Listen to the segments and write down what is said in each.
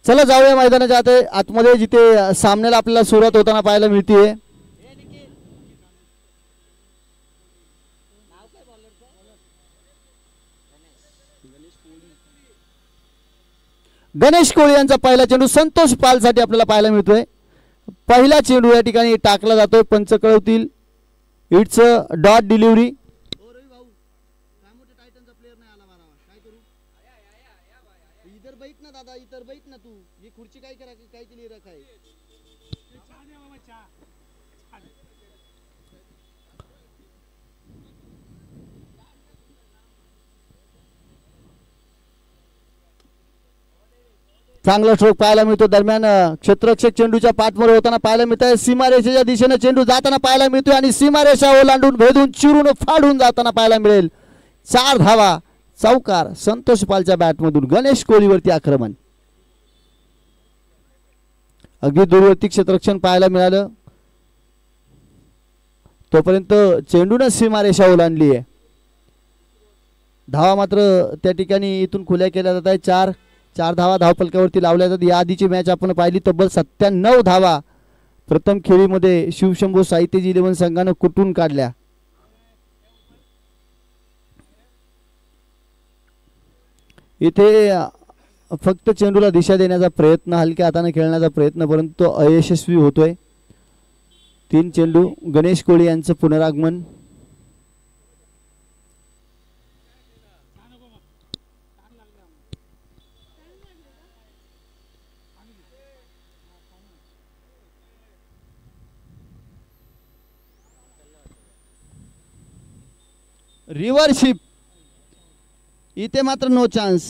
चला जाऊया मैदानाच्या आतमध्ये जिथे सामन्याला आपल्याला सुरुवात होताना पाहायला मिळते. गणेश कोळी यांचा पहिला चेंडू संतोष पाल साठी आपल्याला पाहायला मिळतोय. पहिला चेंडू या ठिकाणी टाकला जातोय. पंच कळवतील इट्स डॉट डिलिव्हरी. इतर बैठ ना तू, ही खुर्ची काय केली रखाय. चांगला स्ट्रोक पाहायला मिळतो. दरम्यान क्षेत्ररक्षक चेंडूच्या पाठवर होताना पाहायला मिळत आहे. सीमारेषेच्या दिशेने चेंडू जाताना पाहायला मिळतोय आणि सीमारेषा ओलांडून भेदून चिरून फाडून जाताना पाहायला मिळेल. 4 धावा चौकार संतोष पालच्या बॅटमधून. गणेश कोळीवरती आक्रमण. अगदी दूरवर्ती क्षेत्ररक्षण पाहायला मिळालं. तोपर्यंत चेंडूने सीमारेषा ओलांडली आहे. धावा मात्र त्या ठिकाणी इथून खुल्या केल्या जात आहे. 4 धावा धावफलकावरती लावल्या जातात. या आधीची मॅच आपण पाहिली तब्बल 97 धावा प्रथम खेळीमध्ये शिवशंभू साहित्यजी 11 संघानं कुटून काढल्या. इथे फक्त चेंडूला दिशा देण्याचा प्रयत्न, हलक्या हाताने खेळण्याचा प्रयत्न, परंतु तो अयशस्वी होतोय. 3 चेंडू गणेश कोळी यांचं पुनरागमन. रिव्हर्शिप इथे मात्र नो चान्स.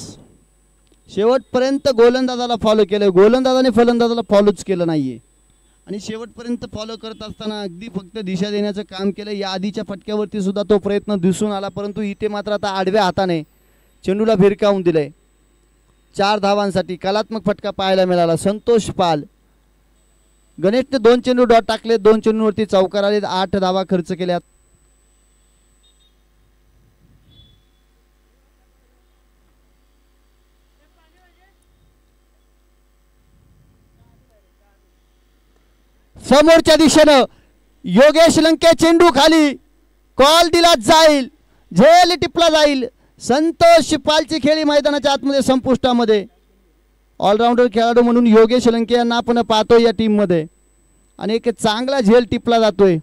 शेवटपर्यंत गोलंदाजाला फॉलो केलं. गोलंदाजाने फलंदाजाला फॉलोच केलं नाहीये आणि शेवटपर्यंत फॉलो करत असताना अगदी फक्त दिशा देण्याचं काम केलं. या आधीच्या फटक्यावरती सुद्धा तो प्रयत्न दिसून आला, परंतु इथे मात्र आता आडव्या हाताने चेंडूला भिरकावून दिलंय. 4 धावांसाठी कलात्मक फटका पाहायला मिळाला. संतोष पाल. गणेशने 2 चेंडू डॉट टाकले. 2 चेंडूवरती चौकार आले. 8 धावा खर्च केल्यात. समोरच्या दिशेनं योगेश लंके चेंडू खाली. कॉल दिला जाईल. झेल टिपला जाईल. संतोष पालची खेळी मैदानाच्या आतमध्ये संपुष्टामध्ये. ऑलराऊंडर खेळाडू म्हणून योगेश लंके यांना आपण पाहतोय या टीम मध्ये आणि एक चांगला झेल टिपला जातोय.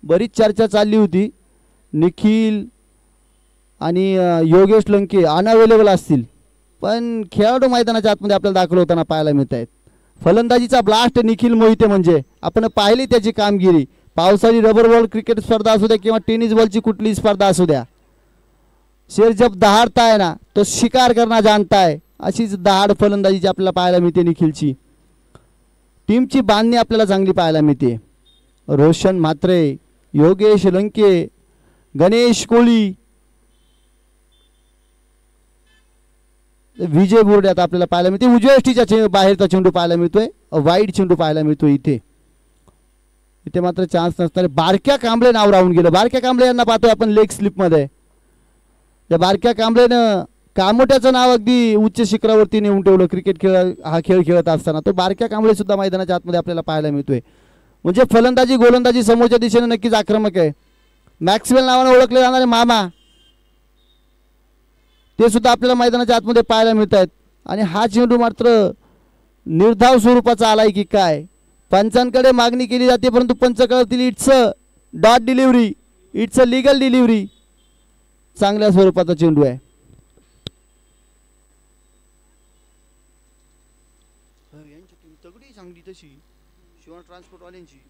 बरीच चर्चा चालली होती. निखिल आणि योगेश लंके अनअवेलेबल असतील, पण खेळाडू मैदानाच्या आतमध्ये आपल्याला दाखल होताना पाहायला मिळत आहेत. फलंदाजीचा ब्लास्ट निखिल मोहिते म्हणजे आपण पाहिली त्याची कामगिरी. पावसाळी रबर बॉल क्रिकेट स्पर्धा असू द्या किंवा टेनिस बॉलची कुठली स्पर्धा असू द्या, शेर जब दहाड़ता है ना तो शिकार करना जानता है. अशीच दहाड़ फलंदाजीची आपल्याला पाहायला मिळते निखिलची. टीमची बांधणी आपल्याला चांगली पाहायला मिळते. रोशन म्हात्रे, योगेश लंके, गणेश कोळी, विजय बोर्डे आता आपल्याला पाहायला मिळते. उजव्या यष्टीच्या बाहेरचा चेंडू पाहायला मिळतोय. वाईड चेंडू पाहायला मिळतोय. इथे मात्र चान्स नसताना बारक्या कांबळे नाव राहून गेलं. बारक्या कांबळे यांना पाहतोय आपण लेग स्लिप मध्ये. त्या बारक्या कांबळेनं कामोट्याचं नाव अगदी उच्च शिखरावरती नेऊन ठेवलं क्रिकेट हा खेळ खेळत असताना. तो बारक्या कांबळे सुद्धा मैदानाच्या आतमध्ये आपल्याला पाहायला मिळतोय. म्हणजे फलंदाजी गोलंदाजी समोरच्या दिशेने नक्कीच आक्रमक आहे. मॅक्सवेल नावाने ओळखले जाणारे मामा ते सुद्धा आपल्याला मैदानाच्या आतमध्ये पाहायला मिळत आहेत. आणि हा चेंडू मात्र निर्धाव स्वरूपाचा आलाय की काय. पंचांकडे मागणी केली जाते, परंतु पंच कळतील it's dot delivery, it's a legal delivery. चांगल्या स्वरूपाचा चेंडू आहे. तगडी चांगली तशी शिवान ट्रान्सपोर्ट वाल्यांची.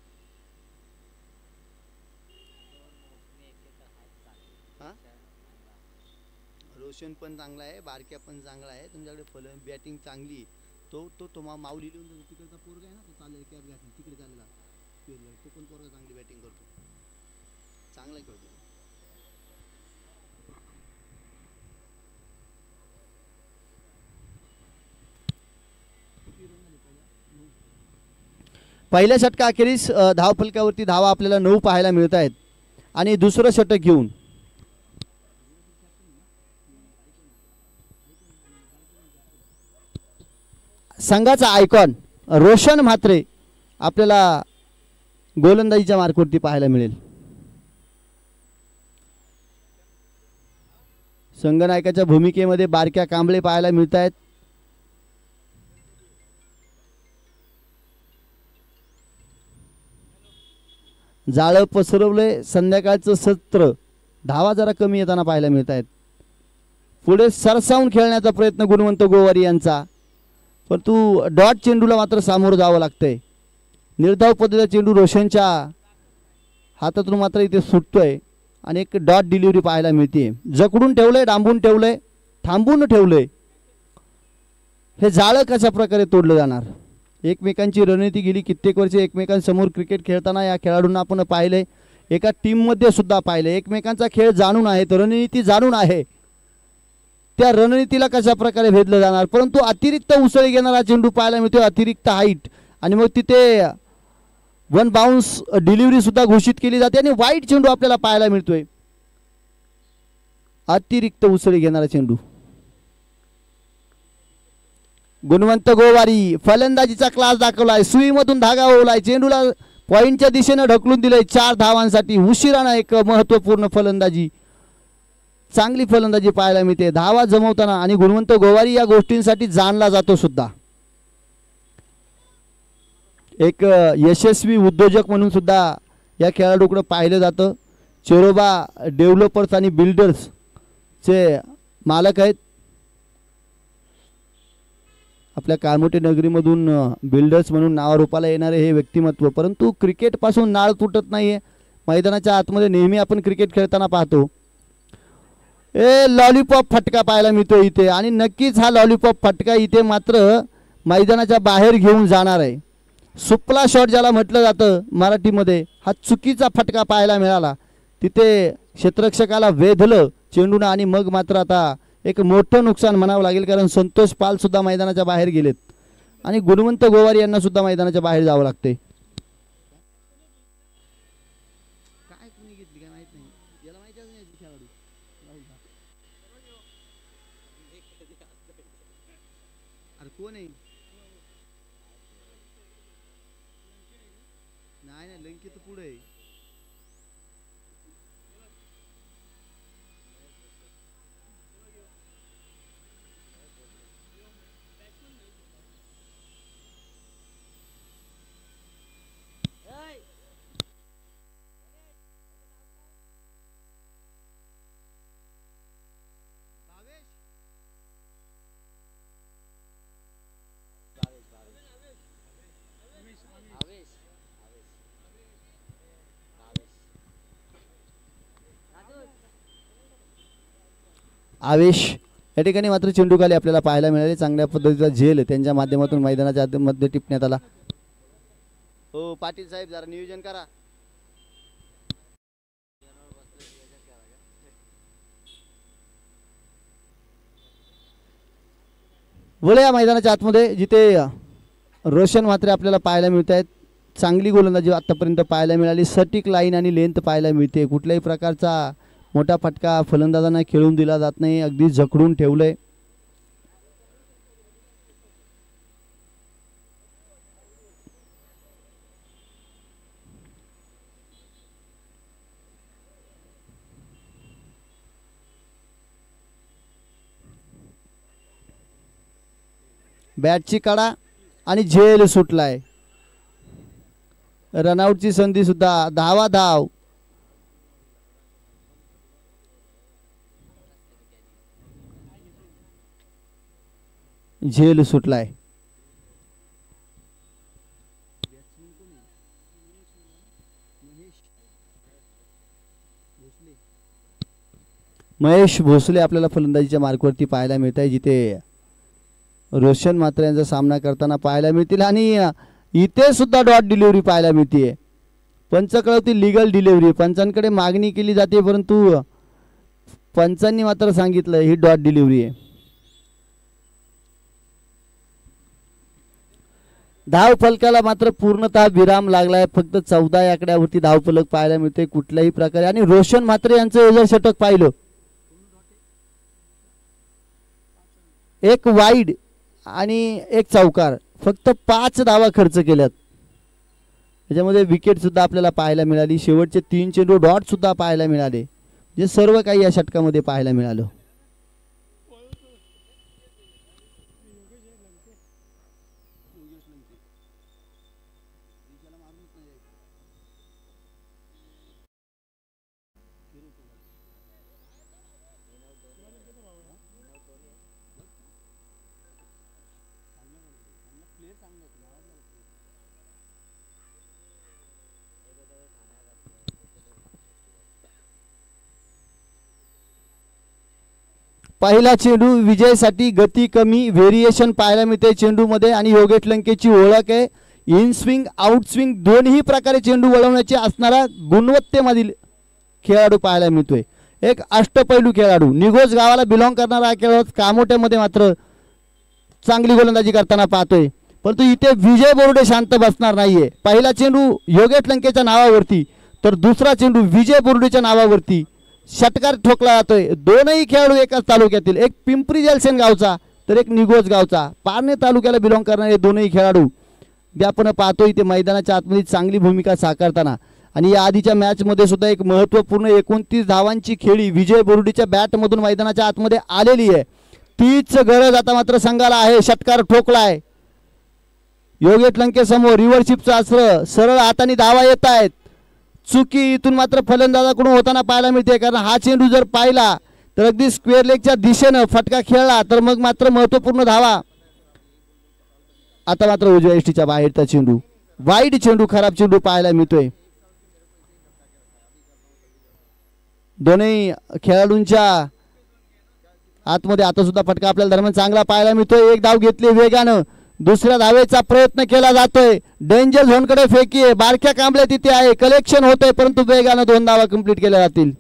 रोशन पण चांगला आहे, बारक्या पण चांगला आहे, तुमच्याकडे बॅटिंग चांगली आहे. तो माऊली लिहून देतो तिकडचा पोरगा आहे ना, तो चाललेला कॅप घातली तिकडे चाललेला तो पण पोरगा चांगली बॅटिंग करतो, चांगला खेळतो. पहिल्या षटका अखेरीस धावफलकावरती धावा आपल्याला 9 पाहायला मिळत आहेत आणि दुसरं षटक घेऊन संघाचा आयकॉन रोशन म्हात्रे आपल्याला गोलंदाजीच्या मार्कवरती पाहायला मिळेल. संघनायकाच्या भूमिकेमध्ये बारक्या कांबळे पाहायला मिळत आहेत. जाळं पसरवलंय, संध्याकाळचं सत्र, धावा जरा कमी येताना पाहायला मिळत आहेत. पुढे सरसावून खेळण्याचा प्रयत्न गुणवंत गोवारी यांचा, परंतु डॉट चेंडूला मात्र सामोरं जावं लागतंय. निर्धाव पद्धतीचा चेंडू रोशनच्या हातातून मात्र इथे सुटतोय आणि एक डॉट डिलिव्हरी पाहायला मिळते. जकडून ठेवलंय, डांबून ठेवलंय, थांबून ठेवलंय. हे जाळं कशा प्रकारे तोडलं जाणार? एकमेकांची रणनीती गेली कित्येक वर्षे एकमेकांसमोर क्रिकेट खेळताना या खेळाडूंना आपण पाहिलंय, एका टीममध्ये सुद्धा पाहिलंय. एकमेकांचा खेळ जाणून आहेत, रणनीती जाणून आहे, त्या रणनीतीला कशा प्रकारे भेदलं जाणार. परंतु अतिरिक्त उसळी घेणारा चेंडू पाहायला मिळतो, अतिरिक्त हाईट, आणि मग तिथे वन बाउन्स डिलिव्हरी सुद्धा घोषित केली जाते आणि वाईट चेंडू आपल्याला पाहायला मिळतोय. अतिरिक्त उसळी घेणारा चेंडू. गुणवंत गोवारी फलंदाजीचा क्लास दाखवलाय, सुईमधून धागा ओवलाय, चेंडूला पॉइंटच्या दिशेने ढकलून दिलंय 4 धावांसाठी. उशिरानं एक महत्त्वपूर्ण फलंदाजी, चांगली फलंदाजी पाहायला मिळते धावा जमवताना, आणि गुणवंत गोवारी या गोष्टींसाठी जाणला जातो सुद्धा. एक यशस्वी उद्योजक म्हणून सुद्धा या खेळाडूकडे पाहिलं जातं. चेरोबा डेव्हलपर्स आणि बिल्डर्सचे मालक आहेत. आपल्या काळमोटी नगरीमधून बिल्डर्स म्हणून नावारूपाला येणारे हे व्यक्तिमत्व, परंतु क्रिकेटपासून नाळ तुटत नाही आहे. मैदानाच्या आतमध्ये नेहमी आपण क्रिकेट खेळताना पाहतो. लॉलीपॉप फटका पाहायला मिळतो इथे, आणि नक्कीच हा लॉलीपॉप फटका इथे मात्र मैदानाच्या बाहेर घेऊन जाणार आहे. सुपला शॉट ज्याला म्हटलं जातं मराठीमध्ये, हा चुकीचा फटका पाहायला मिळाला. तिथे क्षेत्ररक्षकाला वेधलं चेंडूनं, आणि मग मात्र आता एक मोठं नुकसान म्हणावं लागेल, कारण संतोष पाल सुद्धा मैदानाच्या बाहेर गेलेत आणि गुणवंत गोवारी यांना सुद्धा मैदानाच्या बाहेर जावं लागते. काय कुणी घेतली काय माहित नाही, याला माहितीच नाही खेळाडू. अरे कोण आहे? नाही नाही, लंकी तर पुढे आहे. आवेश या ठिकाणी मात्र चेंडूखाली आपल्याला पाहायला मिळाले. चांगल्या पद्धतीचा झेल त्यांच्या माध्यमातून मैदानाच्या मध्ये टिपण्यात आला. हो पाटील साहेब, जरा नियोजन करा. वळया मैदानाच्या आतमध्ये जिथे रोशन म्हात्रे आपल्याला पाहायला मिळत आहेत. चांगली गोलंदाजी आतापर्यंत पाहायला मिळाली, सटीक लाईन आणि लेंथ पाहायला मिळते. कुठल्याही प्रकारचा मोठा फटका फलंदाजांना खेळून दिला जात नाही, अगदी जखडून ठेवलंय. बॅटची कडा आणि झेल सुटलाय. रनआउटची संधी सुद्धा, धावा धाव. झेल सुटलाय. महेश भोसले आपल्याला फलंदाजीच्या मार्कवरती पाहायला मिळत आहे, जिथे रोशन मात्रे यांचा सामना करताना पाहायला मिळतील आणि इथे सुद्धा डॉट डिलिव्हरी पाहायला मिळते. पंच कळवतील लिगल डिलिव्हरी, पंचांकडे मागणी केली जाते परंतु पंचांनी मात्र सांगितलं ही डॉट डिलिव्हरी आहे. धाव फलकाला मात्र पूर्णतः विराम लागलाय. फक्त 14 आकड्यावरती धाव फलक पाहायला मिळते कुठल्याही प्रकारे. आणि रोशन मात्रे यांचं एजर षटक पाहिलं, एक वाईड आणि एक चौकार, फक्त 5 धावा खर्च केल्यात. त्याच्यामध्ये विकेट सुद्धा आपल्याला पाहायला मिळाली. शेवटचे 3 चेंडू डॉट सुद्धा पाहायला मिळाले. जे सर्व काही या षटकामध्ये पाहायला मिळालं. पहिला चेंडू विजयसाठी गती कमी, व्हेरिएशन पाहायला मिळते चेंडूमध्ये. आणि योगेश लंकेची ओळख आहे इन स्विंग आउट स्विंग दोन्ही प्रकारे चेंडू वळवण्याची असणारा गुणवत्तेमधील खेळाडू पाहायला मिळतोय. एक अष्टपैलू खेळाडू, निघोज गावाला बिलॉंग करणारा हा खेळाडू कामोट्यामध्ये मात्र चांगली गोलंदाजी करताना पाहतोय. परंतु इथे विजय बोरुडे शांत बसणार नाहीये. पहिला चेंडू योगेश लंकेच्या नावावरती तर दुसरा चेंडू विजय बोरुडेच्या नावावरती षटकार ठोकला जातोय. दोनही खेळाडू एकाच तालुक्यातील, एक पिंपरी जलसेन गावचा तर एक निघोज गावचा, पारणे तालुक्याला बिलॉंग करणारे दोनही खेळाडू आपण पाहतोय इथे मैदानाच्या आतमध्ये चांगली भूमिका साकारताना. आणि या आधीच्या मॅचमध्ये सुद्धा एक महत्त्वपूर्ण 29 धावांची खेळी विजय बोरुडेच्या बॅटमधून मैदानाच्या आतमध्ये आलेली आहे. तीच गरज आता मात्र संघाला आहे. षटकार ठोकलाय योगेश लंके समोर, रिव्हर्शिपचं अस्त्र, सरळ हाताने धावा येत आहेत. चुकी इथून मात्र फलंदाजाकडून होताना पाहायला मिळते, कारण हा चेंडू जर पाहिला तर अगदी स्क्वेअर लेगच्या दिशेनं फटका खेळला तर मग मात्र महत्त्वपूर्ण धावा. आता मात्र उजव्या यष्टीच्या बाहेरचा चेंडू, वाईड चेंडू, खराब चेंडू पाहायला मिळतोय. दोन्ही खेळाडूंच्या आतमध्ये आता सुद्धा फटका आपल्याला दरम्यान चांगला पाहायला मिळतोय. एक धाव घेतली वेगानं, दुसऱ्या धावेचा प्रयत्न केला जातोय. डेंजर झोनकडे फेकी आहे, बारक्या कांबळे तिथे आहे, कलेक्शन होतंय परंतु वेगानं 2 धावा कंप्लीट केल्या जातील.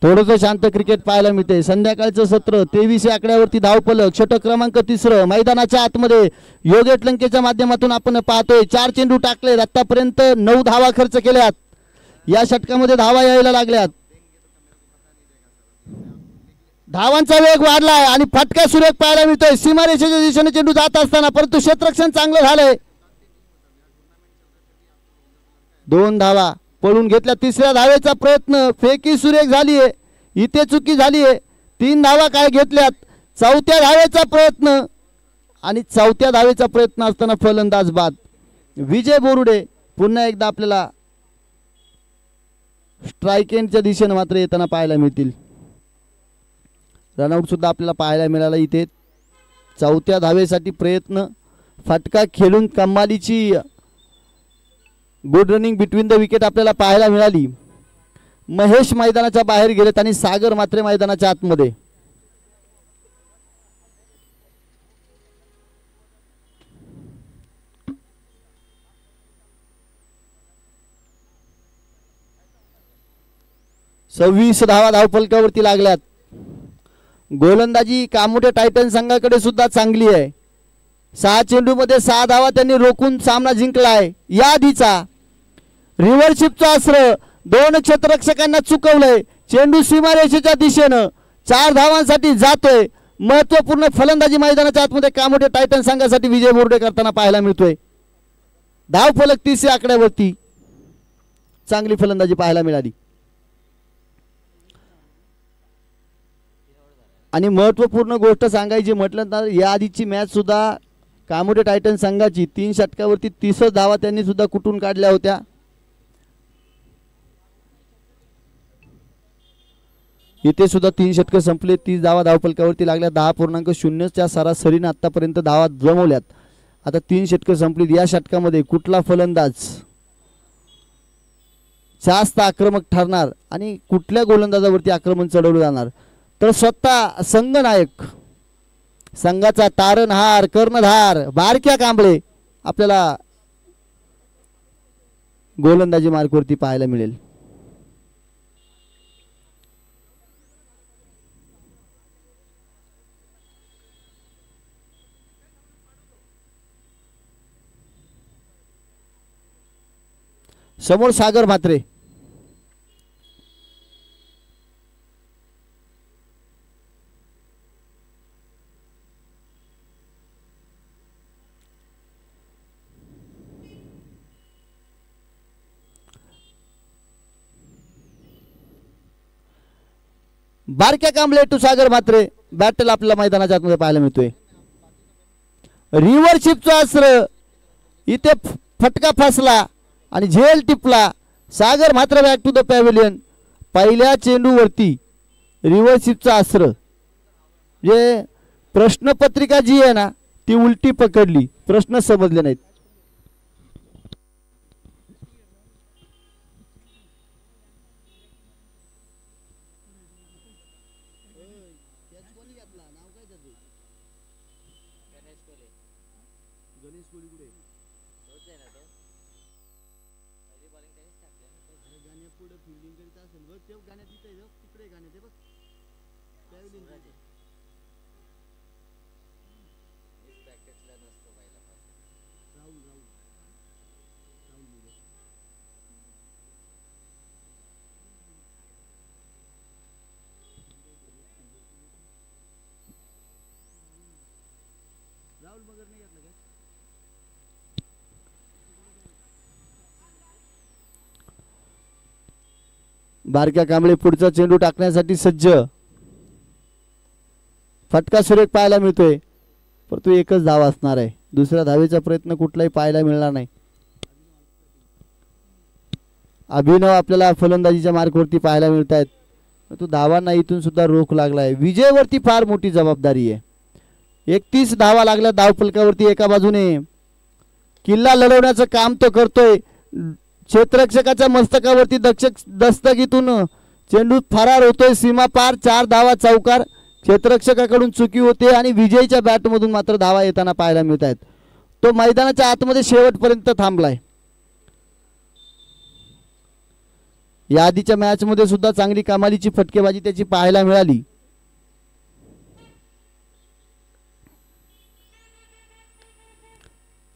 थोडंसं शांत क्रिकेट पाहायला मिळते. संध्याकाळचं सत्र 23 आकड्यावरती धावफलक, षटक क्रमांक 3 मैदानाच्या आतमध्ये योगेश लंकेच्या माध्यमातून आपण पाहतोय. 4 चेंडू टाकले, आतापर्यंत 9 धावा खर्च केल्यात. या षटकामध्ये धावा यायला लागल्यात. धावांचा वेग वाढलाय आणि फटका सुरेख पाहायला मिळतोय. सीमारेषेच्या दिशेने चेंडू जात असताना परंतु क्षेत्ररक्षण चांगलं झालंय. 2 धावा पळून घेतल्या. तिसऱ्या धावेचा प्रयत्न, फेकी सुरेख झालीये, इथे चुकी झालीये. 3 धावा काय घेतल्यात. 4थ्या धावेचा प्रयत्न आणि 4थ्या धावेचा प्रयत्न असताना फलंदाज बाद. विजय बोरुडे पुन्हा एकदा आपल्याला स्ट्राईक एंडच्या दिशेने मात्र येताना पाहायला मिळतील. रनआउट सुद्धा आपल्याला पाहायला मिळाला. इथे 4थ्या धावेसाठी प्रयत्न, फटका खेळून कमालीची good running between the wicket आपल्याला पाहायला मिळाली. महेश मैदानाच्या बाहेर गेलेत आणि सागर मात्र मैदानाच्या आतमध्ये. सव्वीस धावा धावफलकावरती लागल्यात. गोलंदाजी कामोठे टायटन संघाकडे सुद्धा चांगली आहे. 6 चेंडूमध्ये 6 धावा त्यांनी रोखून सामना जिंकलाय. या आधीचा रिव्हर्शिपचा अस्त्र 2 क्षेत्ररक्षकांना चुकवलंय. चेंडू सीमारेषेच्या दिशेनं 4 धावांसाठी जातोय. महत्वपूर्ण फलंदाजी मैदानाच्या आतमध्ये कामोठे टायटन संघासाठी विजय बोरुडे करताना पाहायला मिळतोय. धावफलक 30 आकड्यावरती चांगली फलंदाजी पाहायला मिळाली. आणि महत्त्वपूर्ण गोष्ट सांगायची म्हटलं तर या आधीची मॅच सुद्धा कामोठे टायटन संघाची 3 षटकावरती 30 धावा त्यांनी सुद्धा कुठून काढल्या होत्या. इथे सुद्धा 3 षटकं संपले, 30 धावा धावफलकावरती लागल्या. 10.0च्या सरासरीने आतापर्यंत धावा जमवल्यात. आता 3 षटकं संपलीत. या षटकामध्ये कुठला फलंदाज जास्त आक्रमक ठरणार आणि कुठल्या गोलंदाजावरती आक्रमण चढवलं जाणार तर स्वतः संघनायक, संघाचा तारणहार, कर्णधार बारक्या कांबळे आपल्याला गोलंदाजी मार्कवरती पाहायला मिळेल. समोर सागर म्हात्रे. बारक्या कांबळे टू सागर म्हात्रे बॅटल आपल्याला मैदानाच्या आतमध्ये पाहायला मिळतोय. रिव्हर्शिपचं अस्त्र इथे फटका फसला आणि झेल टिपला. Sagar Mhatre back to the pavilion. पहिल्या चेंडूवरती रिव्हर्शिपचं अस्त्र जे प्रश्नपत्रिका जी आहे ना ती उलटी पकडली, प्रश्न समजले नाहीत. बारक्या कांबळे पुढचा चेंडू टाकण्यासाठी सज्ज. फटका सुरेख पाहायला मिळतोय परंतु एकच धाव असणार आहे. दुसऱ्या धावेचा प्रयत्न कुठलाही पाहायला मिळणार नाही. अभिनव आपल्याला फलंदाजीच्या मार्कवरती पाहायला मिळत आहेत परंतु धावांना इथून सुद्धा रोख लागलाय. विजयवरती फार मोठी जबाबदारी आहे. 31 धावा लागल्या धावफलकावरती. एका बाजूने किल्ला लढवण्याचं काम तो करतोय. क्षेत्ररक्षकाच्या मस्तकावरती दस्तगीतून चेंडू फरार होतोय. सीमा पार 4 धावा चौकार. क्षेत्ररक्षकाकडून चुकी होते आणि विजयच्या बॅटमधून मात्र धावा येताना पाहायला मिळत आहेत. तो मैदानाच्या आतमध्ये शेवटपर्यंत थांबलाय. या आधीच्या मॅचमध्ये सुद्धा चांगली कमालीची फटकेबाजी त्याची पाहायला मिळाली.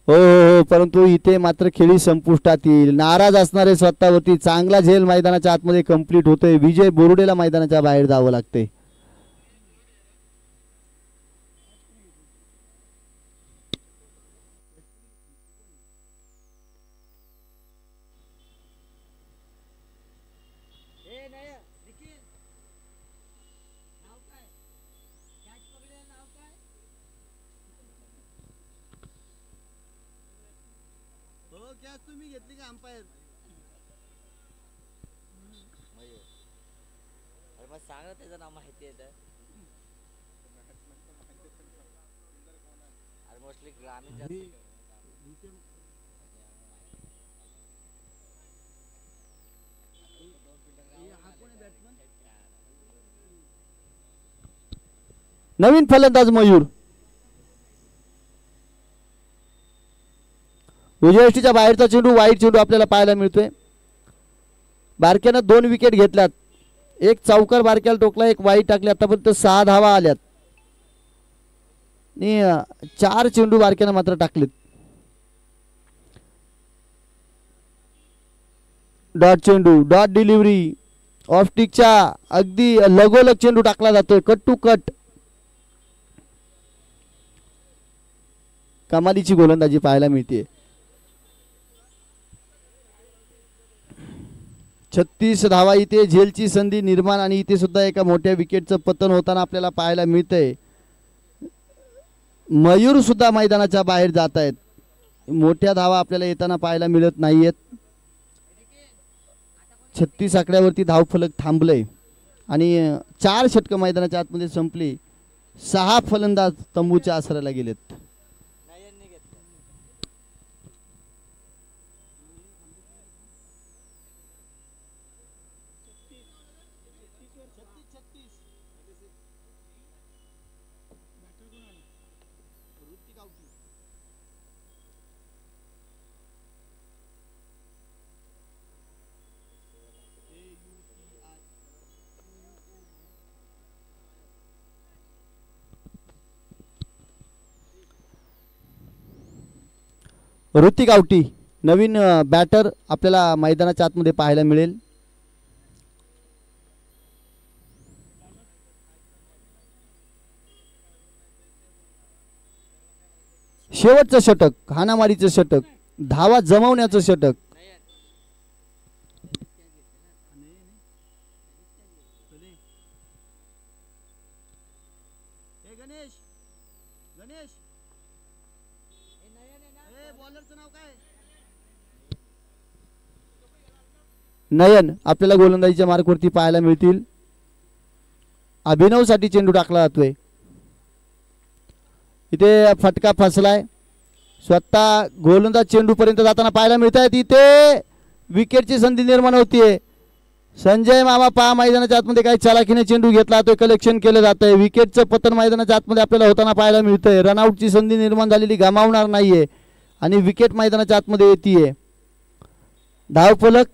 हो हो हो, परंतु इथे मात्र खेळी संपुष्टात येईल. नाराज असणारे स्वतःवरती. चांगला झेल मैदानाच्या आतमध्ये कंप्लीट होतोय. विजय बोरुडेला मैदानाच्या बाहेर जावं लागते. तुम्ही घेतली का अंपायर? मग सांग ना त्याचं नाव माहिती आहे तर. मोस्टली ग्रामीण नवीन फलंदाज मयूर. उजयष्टीच्या बाहेरचा चेंडू, वाईट चेंडू आपल्याला पाहायला मिळतोय. बारक्यानं 2 विकेट घेतल्यात. एक चौकार बारक्याला टोकला, एक वाईट टाकले. आतापर्यंत 6 धावा आल्यात आणि 4 चेंडू बारक्यानं मात्र टाकलेत. डॉट चेंडू, डॉट डिलिव्हरी. ऑफ स्टिकच्या अगदी लगोलग चेंडू टाकला जातोय. Cut to cut. कमालीची गोलंदाजी पाहायला मिळते. 36 धावा इथे झेलची संधी निर्माण आणि इथे सुद्धा एका मोठ्या विकेटचं पतन होताना आपल्याला पाहायला मिळतंय. मयूर सुद्धा मैदानाच्या बाहेर जात आहेत. मोठ्या धावा आपल्याला येताना पाहायला मिळत नाहीयेत. 36 आकड्यावरती धावफलक थांबलंय आणि 4 षटकं मैदानाच्या आतमध्ये संपली. 6 फलंदाज तंबूच्या आसऱ्याला गेलेत. ऋतिक आवटी नवीन बॅटर आपल्याला मैदानाच्या आतमध्ये पाहायला मिळेल. शेवटचं षटक, हाणामारीचं षटक, धावा जमवण्याचं षटक. नयन आपल्याला गोलंदाजीच्या मार्कवरती पाहायला मिळतील. अभिनवसाठी चेंडू टाकला जातोय. इथे फटका फसलाय. स्वतः गोलंदाज चेंडू पर्यंत जाताना पाहायला मिळत आहेत. इथे विकेटची संधी निर्माण होतीये. संजय मामा पहा मैदानाच्या आतमध्ये काही चालाखीने चेंडू घेतला जातोय, कलेक्शन केलं जात आहे. विकेटचं पतन मैदानाच्या आतमध्ये आपल्याला होताना पाहायला मिळतंय. रनआउटची संधी निर्माण झालेली गमावणार नाहीये आणि विकेट मैदानाच्या आतमध्ये येते. धावफलक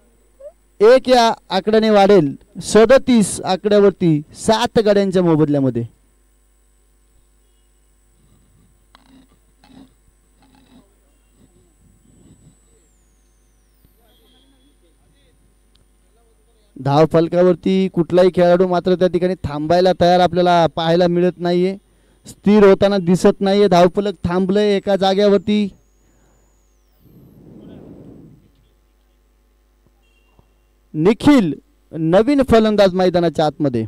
1 या आकड्याने वाढेल. 37 आकड्यावरती 7 गाड्यांच्या मोबदल्यामध्ये. धाव फलकावरती कुठलाही खेळाडू मात्र त्या ठिकाणी थांबायला तयार आपल्याला पाहायला मिळत नाहीये. स्थिर होताना दिसत नाहीये. धावफलक थांबलंय एका जाग्यावरती. निखिल नवीन फलंदाज मैदानाच्या आतमध्ये.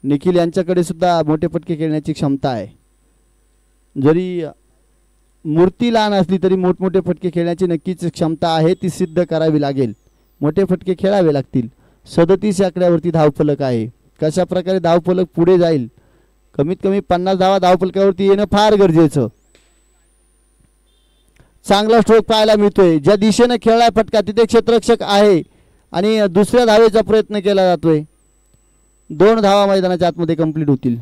निखिल यांच्याकडे सुद्धा मोठे फटके खेळण्याची क्षमता आहे. जरी मूर्ती लहान असली तरी मोठमोठे फटके खेळण्याची नक्कीच क्षमता आहे. ती सिद्ध करावी लागेल. मोठे फटके खेळावे लागतील. 37 आकड्यावरती धावफलक आहे. कशा प्रकारे धावफलक पुढे जाईल, कमीत कमी 50 धावा धावफलकावरती येणं फार गरजेचं. चांगला स्ट्रोक पाहायला मिळतोय. ज्या दिशेने खेळलाय फटका तिथे क्षेत्ररक्षक आहे आणि दुसऱ्या धावेचा प्रयत्न केला जातोय. 2 धावा मैदानाच्या आतमध्ये कंप्लीट होतील.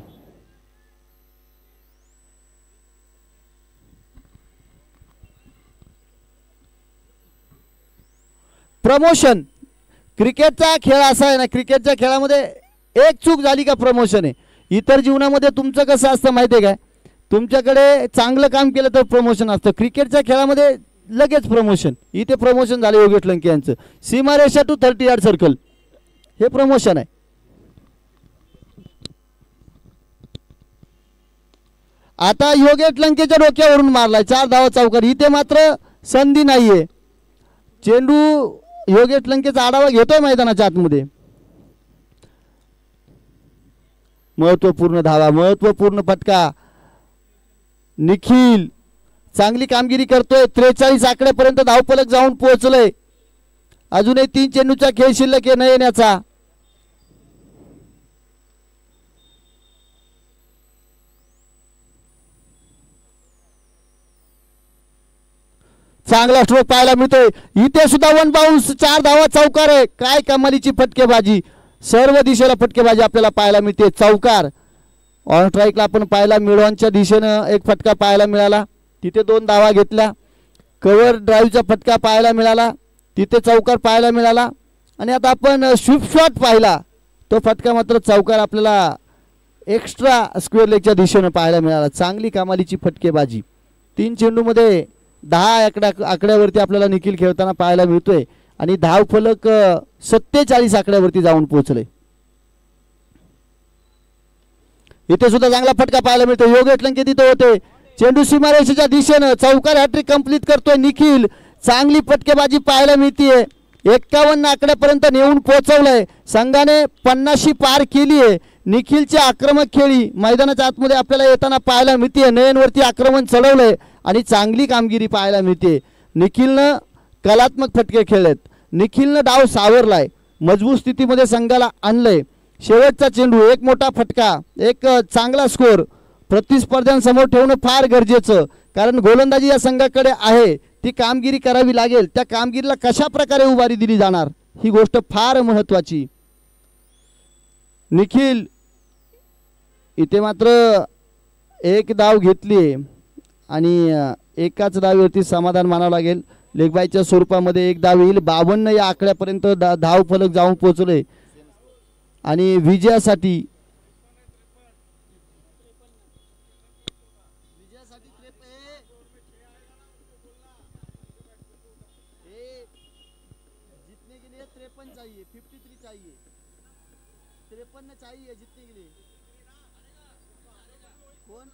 प्रमोशन. क्रिकेटचा खेळ असा आहे ना, क्रिकेटच्या खेळामध्ये एक चूक झाली का प्रमोशन आहे. इतर जीवनामध्ये तुमचं कसं असतं माहिती आहे काय, तुमच्याकडे चांगलं काम केलं तर प्रमोशन असतं. क्रिकेटच्या खेळामध्ये लगेच प्रमोशन. इथे प्रमोशन झालं योगेश लंके यांचं. सीमारेषा टू 30 यार्ड सर्कल हे प्रमोशन आहे. आता योगेश लंकेच्या डोक्यावरून मारलाय. 4 धावा चौकार. इथे मात्र संधी नाहीये. चेंडू योगेश लंकेचा आढावा घेतोय मैदानाच्या आतमध्ये. महत्वपूर्ण धावा, महत्वपूर्ण फटका. निखिल चांगली कामगिरी करतोय. 43 आकड्यापर्यंत धावफलक जाऊन पोहोचलंय. अजूनही 3 चेंडूचा खेळ शिल्लक आहे न येण्याचा. चांगला स्ट्रोक पाहायला मिळतोय. इथे सुद्धा 1 बाउन्स. 4 धावा चौकार आहे. काय कमालीची फटकेबाजी. सर्व दिशेला फटकेबाजी आपल्याला पाहायला मिळते. चौकार ऑन स्ट्राईकला आपण पाहायला मिळवांच्या दिशेनं एक फटका पाहायला मिळाला. तिथे 2 धावा घेतल्या. कव्हर ड्राईव्हचा फटका पाहायला मिळाला. तिथे चौकार पाहायला मिळाला. आणि आता आपण स्वीप शॉट पाहिला. तो फटका मात्र चौकार आपल्याला एक्स्ट्रा स्क्वेअर लेगच्या दिशेनं पाहायला मिळाला. चांगली कमालीची फटकेबाजी. 3 चेंडूमध्ये 10 आकड्यावरती आपल्याला निखिल खेळताना पाहायला मिळतोय. आणि धावफलक 47 आकड्यावरती जाऊन पोहोचले. इथे सुद्धा चांगला फटका पाहायला मिळतो. योगेश लंके तिथे होते. चेंडू सीमारेषेच्या दिशेनं चौकार हॅट्रिक कंप्लीट करतोय निखिल. चांगली फटकेबाजी पाहायला मिळतीये. 51 आकड्यापर्यंत नेऊन पोहोचवलंय. संघाने 50 पार केली आहे. निखिलची आक्रमक खेळी मैदानाच्या आतमध्ये आपल्याला येताना पाहायला मिळते. नयनवरती आक्रमण चढवलंय आणि चांगली कामगिरी पाहायला मिळते. निखिलनं कलात्मक फटके खेळलेत. निखिलनं डाव सावरलाय. मजबूत स्थितीमध्ये संघाला आणलंय. शेवटचा चेंडू, एक मोठा फटका, एक चांगला स्कोर प्रतिस्पर्ध्यांसमोर ठेवणं फार गरजेचं. कारण गोलंदाजी या संघाकडे आहे. ती कामगिरी करावी लागेल. त्या कामगिरीला कशा प्रकारे उभारी दिली जाणार ही गोष्ट फार महत्त्वाची. निखिल इथे मात्र एक धाव घेतली आणि एकाच धावेवरती समाधान मानावं लागेल. लेगबायच्या स्वरूपामध्ये एक धाव येईल. 52 या आकड्यापर्यंत धाव फलक जाऊन पोहोचले आणि विजयासाठी 53 चाहिए, 53 चाहिए जीतने के लिए। कौन?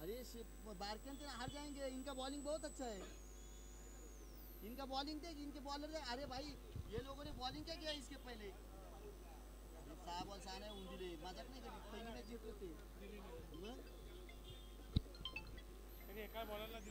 अरे बारकन से हार जाएंगे, इनका बॉलिंग बहुत अच्छा है। इनका बॉलिंग देख, इनके बॉलर देख। अरे भाई ये लोगों ने बॉलिंग क्या किया इसके पहले? 6 बॉल 6 नाही होऊन दिले, मजाक नाही करी, पहिली मॅच जिंकले ते मग.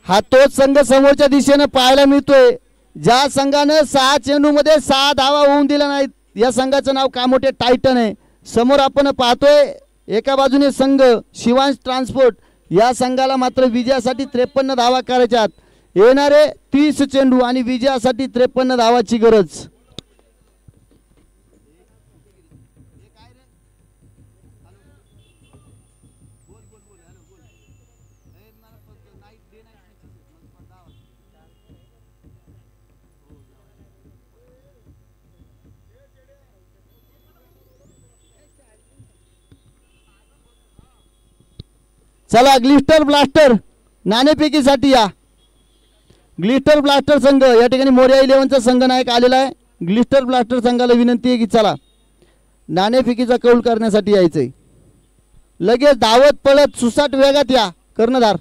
हा तोच संघ समोरच्या दिशेने पाहायला मिळतोय, ज्या संघानं 6 चेंडूमध्ये 6 धावा होऊन दिल्या नाहीत. या संघाचं नाव कामोठे टायटन आहे. समोर आपण पाहतोय एका बाजूने संघ शिवांश ट्रान्सपोर्ट, या संघाला मात्र विजयासाठी 53 धावा करायच्यात. येणारे 30 चेंडू आणि विजयासाठी 53 धावाची गरज. चला ग्लिस्टर ब्लास्टर नाणेफेकीसाठी या. ग्लिस्टर ब्लास्टर संघ या ठिकाणी मोर्या 11चा संघ नायक आलेला आहे. ग्लिस्टर ब्लास्टर संघाला विनंती आहे की चला नाणेफेकीचा कौल करण्यासाठी यायचंय. लगेच धावत पळत सुसाट वेगात या कर्णधार.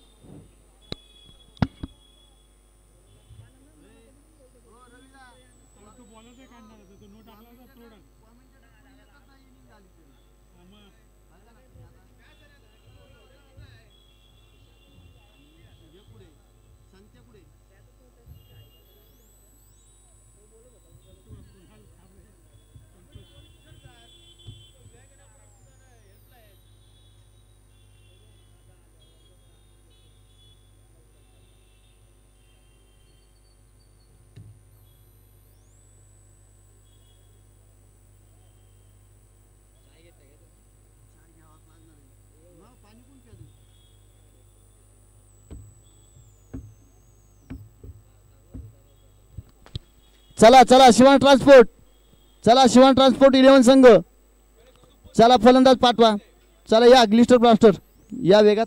चला चला शिवान ट्रान्सपोर्ट, चला शिवान ट्रान्सपोर्ट 11 संघ, चला फलंदाज पाठवा. चला या ग्लिस्टर ब्लास्टर या वेगात.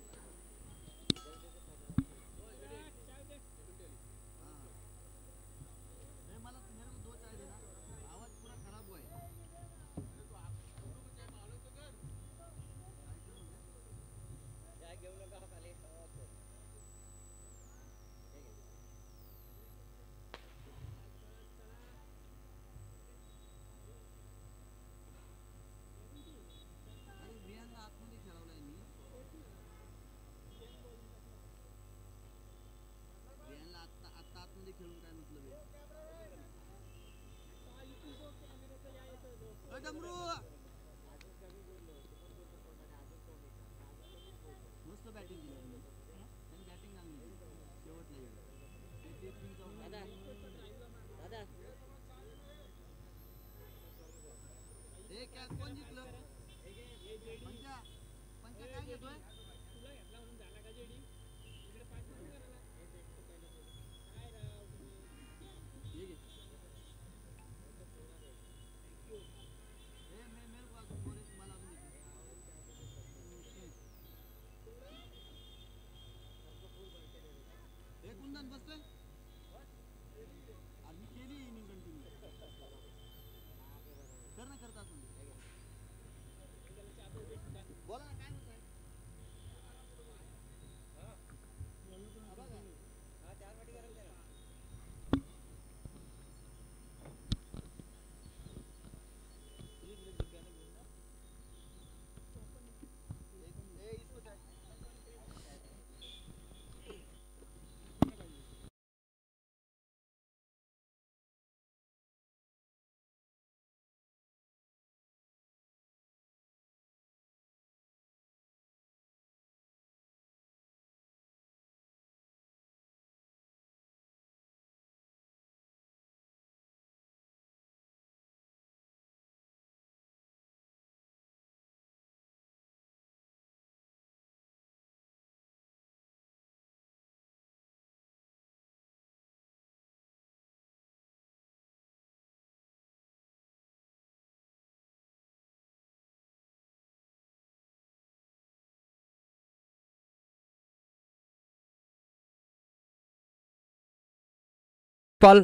पाल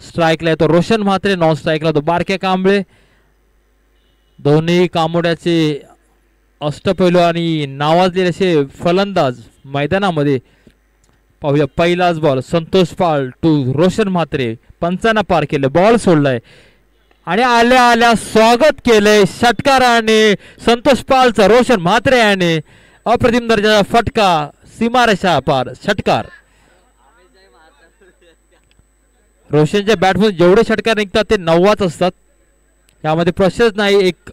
स्ट्राईकला येतो रोशन म्हात्रे, नॉन स्ट्राईकला तो बारक्या कांबळे. दोन्ही कामोड्याचे अष्टपैलू आणि नावाजलेले असे फलंदाज मैदानामध्ये. पाहूया पहिलाच बॉल संतोष पाल टू रोशन म्हात्रे, पंचांना पार केलं, बॉल सोडलाय आणि आल्या आल्या स्वागत केलंय षटकाराने संतोष पालचं रोशन म्हात्रे याने. अप्रतिम दर्जाचा फटका, सीमारेषा पार षटकार. रोशनच्या बॅटमधून जेवढे षटकार निघतात ते 9 असतात, यामध्ये प्रश्नच नाही. एक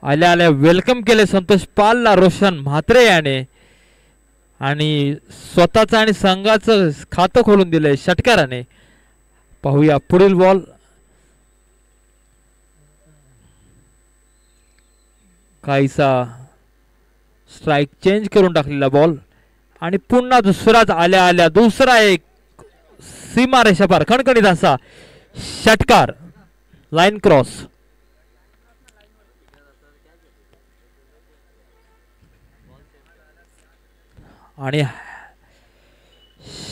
आल्या आल्या वेलकम केले संतोष पालला रोशन म्हात्रे याने आणि स्वतःचं आणि संघाचं खातं खोलून दिलंय षटकाराने. पाहूया पुढील बॉल. काहीसा स्ट्राईक चेंज करून टाकलेला बॉल आणि पुन्हा दुसराच आल्या आल्या दुसरा एक सीमारेषा पार खणखणीत असा षटकार, लाईन क्रॉस. आणि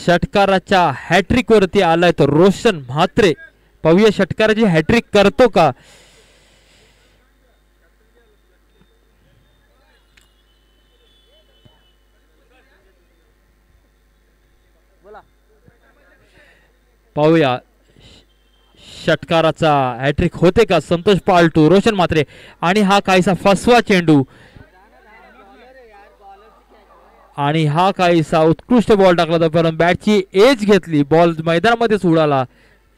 षटकाराच्या हॅट्रिक वरती आलाय तो रोशन म्हात्रे. पाहूया षटकाराची हॅट्रिक करतो का. पाहूया षटकाराचा हॅट्रिक होते का. संतोष पाल टू रोशन म्हात्रे आणि हा काहीसा फसवा चेंडू आणि हा काहीसा उत्कृष्ट बॉल टाकला होता, परंतु बॅटची एज घेतली, बॉल मैदानामध्येच उडाला.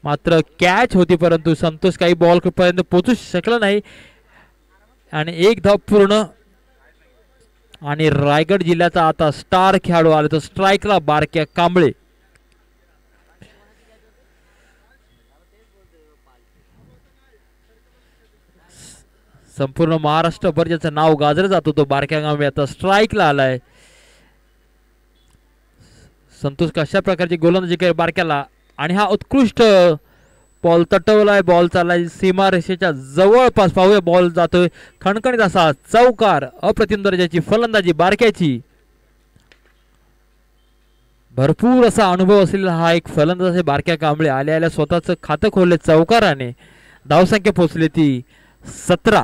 मात्र कॅच होती परंतु संतोष काही बॉल पर्यंत पोहोचू शकला नाही आणि एक धाव पूर्ण. आणि रायगड जिल्ह्याचा आता स्टार खेळाडू आला तो स्ट्राईकला बारक्या कांबळे. संपूर्ण महाराष्ट्रभर ज्याचं नाव गाजलं जातो तो बारक्या कांबळे आता स्ट्राईकला आलाय. संतोष कशा प्रकारची गोलंदाजी केली बारक्याला आणि हा उत्कृष्ट बॉल तटवलाय, बॉल चाललाय सीमारेषेच्या जवळपास. पाहूया बॉल जातोय खणखणीत असा चौकार. अप्रतिम दर्जाची फलंदाजी बारक्याची. भरपूर असा अनुभव असलेला हा एक फलंदाज आहे बारक्या कांबळे. आल्या आल्या स्वतःचं खातं खोलले चौकाराने. धावसंख्या पोहोचली ती 17.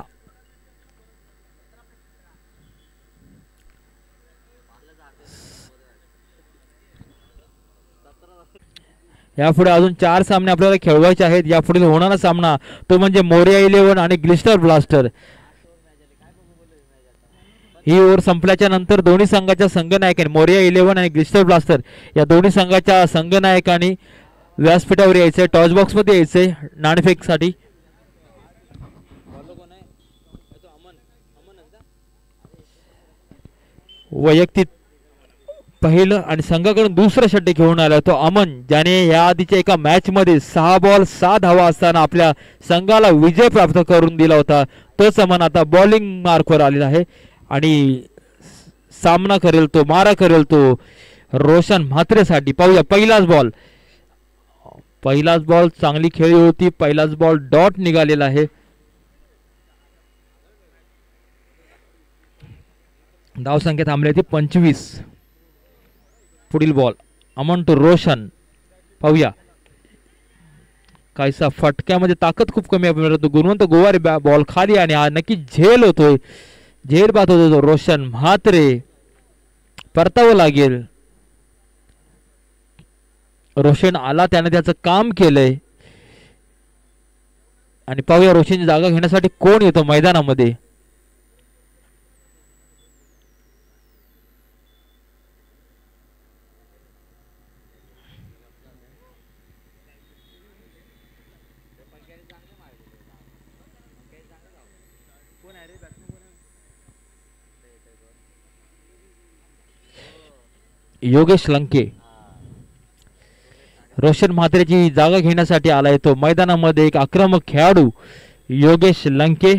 यापुढे अजून 4 सामने आपल्याला खेळवायचे आहेत. यापुढे होणारा सामना तो म्हणजे मोरिया 11 आणि ग्लिस्टर ब्लास्टर. ही ओव्हर संपल्याच्या नंतर दोन्ही संघाच्या संघनायकांनी मोरिया 11 आणि ग्लिस्टर ब्लास्टर या दोन्ही संघाच्या संघनायकांनी व्यासपीठावर यायचंय, टॉस बॉक्स मध्ये यायचंय नाणेफेक साठी. वैयक्तिक पहिलं आणि संघाकडून दुसरं षटक घेऊन आला तो अमन, ज्याने या आधीच्या एका मॅच मध्ये 6 बॉल 6 धावा असताना आपल्या संघाला विजय प्राप्त करून दिला होता. तोच अमन आता बॉलिंग मार्कवर आलेला आहे आणि सामना करेल तो, मारा करेल तो रोशन म्हात्रेसाठी. पाहूया पहिलाच बॉल चांगली खेळी होती. पहिलाच बॉल डॉट निघालेला आहे. धावसंख्या थांबली होती 25. पुढील बॉल अमन टू रोशन. पाहूया काहीसा फटक्यामध्ये ताकद खूप कमी आहे परंतु गुणवंत गोवारी बॉल खाली आणि हा नक्की झेल होतोय, झेल बाद होतो तो रोशन म्हात्रे. परतावं लागेल. रोशन आला, त्याने त्याचं काम केलंय आणि पाहूया रोशनची जागा घेण्यासाठी कोण येतो मैदानामध्ये. योगेश लंके रोशन म्हात्रेची जागा घेण्यासाठी आलाय तो मैदानामध्ये. एक आक्रमक खेळाडू योगेश लंके.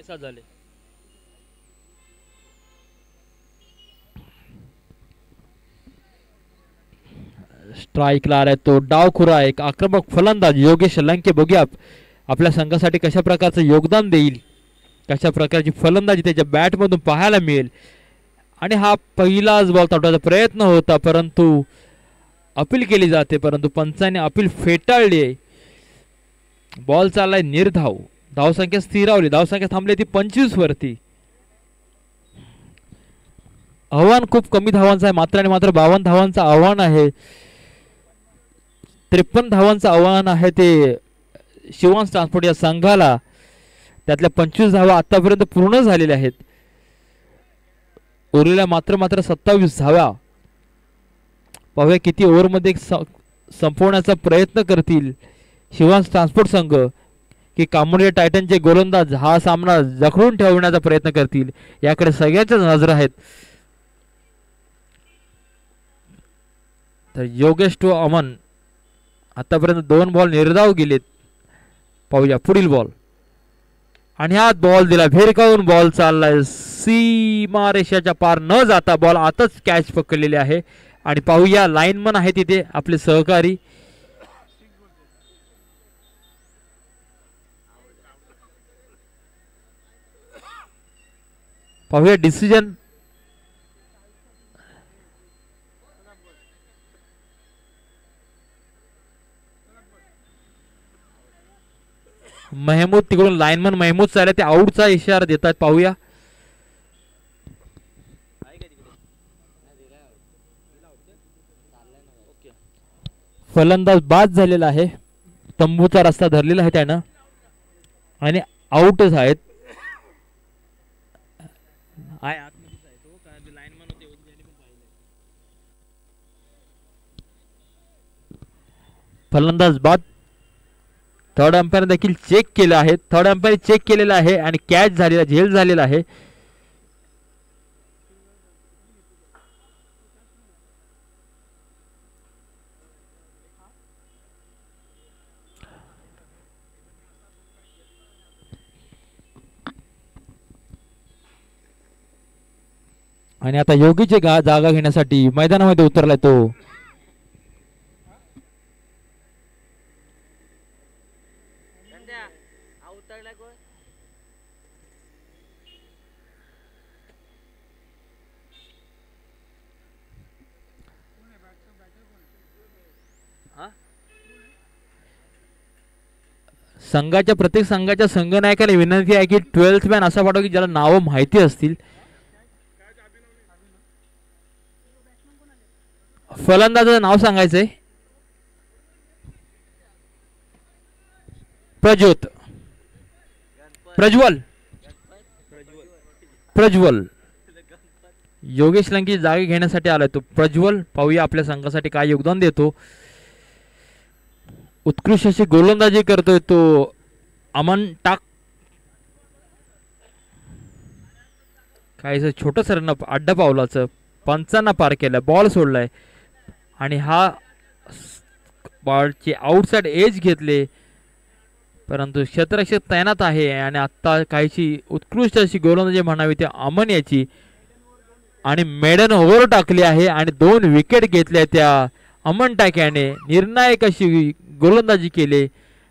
झाले स्ट्राईकला आलाय तो डावखुरा एक आक्रमक फलंदाज योगेश लंके. बघूया आपल्या संघासाठी कशा प्रकारचं योगदान देईल, कशा प्रकारची फलंदाजी त्याच्या बॅटमधून पाहायला मिळेल. आणि हा पहिलाच बॉल तोडण्याचा प्रयत्न होता, परंतु अपील केली जाते, परंतु पंचाने अपील फेटाळली आहे. बॉल चाललाय निर्धाव. धावसंख्या स्थिरावली, धावसंख्या थांबली ती 25 वरती. आव्हान खूप कमी धावांचं आहे, मात्र आणि मात्र 52 धावांचं आव्हान आहे. 53 धावांचं आव्हान आहे ते शिवांश ट्रान्सपोर्ट या संघाला. त्यातल्या 25 धावा आतापर्यंत पूर्ण झालेल्या आहेत. उरलेल्या मात्र 27 धावा. पाहूया किती ओव्हरमध्ये संपवण्याचा प्रयत्न करतील शिवांश ट्रान्सपोर्ट संघ, की कामोडिया टायटनचे गोलंदाज हा सामना जखडून ठेवण्याचा प्रयत्न करतील. याकडे सगळ्यांच्याच नजर आहेत. तर योगेश टू अमन आतापर्यंत 2 बॉल निर्धाव गेलेत. पाहूया पुढील बॉल. आणि हा बॉल दिला भेरकावून. बॉल चाललाय सीमारेषाच्या पार न जाता बॉल आताच कॅच पकडलेले आहे. आणि पाहूया लाईनमन आहे तिथे आपले सहकारी. पाहूया डिसिजन. महमूद तिकडून लाईनमन महमूद चालले ते आऊटचा इशारा देतात. पाहूया. फलंदाज बाद झालेला आहे. तंबूचा रस्ता धरलेला आहे त्यानं आणि आऊटच आहेत. फलंदाज बाद. थर्ड अंपायर देखील चेक केलं आहे. थर्ड अंपायर चेक केलेला आहे आणि कॅच झालेला, झेल झालेला आहे. आणि आता योगीची जागा घेण्यासाठी मैदानामध्ये उतरलाय तो. संघाच्या प्रत्येक संघाच्या संघनायकाने विनंती आहे की 12th मॅन असा पाठवा की ज्याला नावं माहिती असतील. फलंदाजाचं नाव सांगायचंय. प्रज्वल योगेश लंकी जागे घेण्यासाठी आलाय तो प्रज्वल. पाहूया आपल्या संघासाठी काय योगदान देतो. उत्कृष्ट अशी गोलंदाजी करतोय तो अमन टाक. काहीच छोटस रन अड्डा पावलाचं पंचांना पार केलं. बॉल सोडलाय आणि हा बॉलची आउटसाइड एज घेतले, परंतु क्षेत्ररक्षक तैनात आहे. आणि आता काहीशी उत्कृष्ट अशी गोलंदाजी म्हणावी ते अमन याची. आणि मेडन ओव्हर टाकली आहे आणि 2 विकेट घेतल्या त्या अमन टाक्याने. निर्णायक अशी गोलंदाजी केली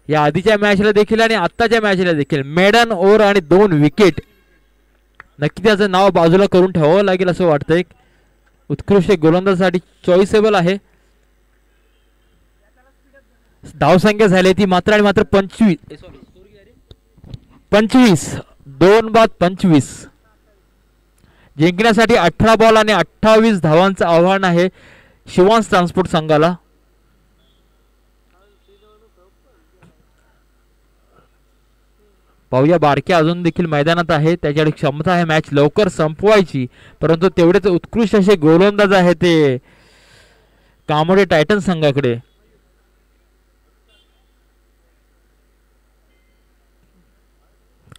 या आधीच्या मॅचला देखील आणि आत्ताच्या मॅचला देखील. मेडन ओव्हर आणि 2 विकेट. नक्की त्याचं नाव बाजूला करून ठेवावं लागेल असं वाटतंय. उत्कृष्ट गोलंदाजासाठी चॉईसेबल आहे. धावसंख्या झाली ती मात्र आणि मात्र 25. 2 बाद 25. जिंकण्यासाठी 18 बॉल आणि 28 धावांचं आव्हान आहे शिवांश ट्रान्सपोर्ट संघाला. पाहूया बारक्या अजून देखील मैदानात आहे. त्याच्याकडे क्षमता आहे मॅच लवकर संपवायची, परंतु तेवढेच उत्कृष्ट असे गोलंदाज आहे ते कामोडे टायटन संघाकडे.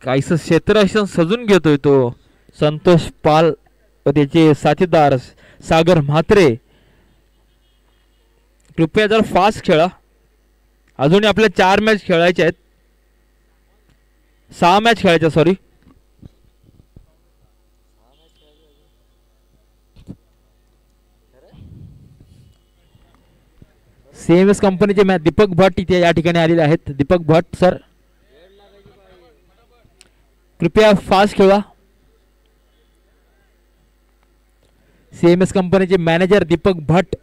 काहीस क्षेत्ररक्षण सजून घेतोय तो संतोष पाल व त्याचे साथीदार सागर म्हात्रे. कृपया जर फास्ट खेळा. अजून आपल्या 4 मॅच खेळायच्या आहेत. 6 मॅच खेळायच्या सॉरी. CMS कंपनीचे मॅच दीपक भट्ट इथे या ठिकाणी आलेले आहेत. दीपक भट्ट सर. कृपया फास्ट खेळा. CMS कंपनीचे मॅनेजर दीपक भट.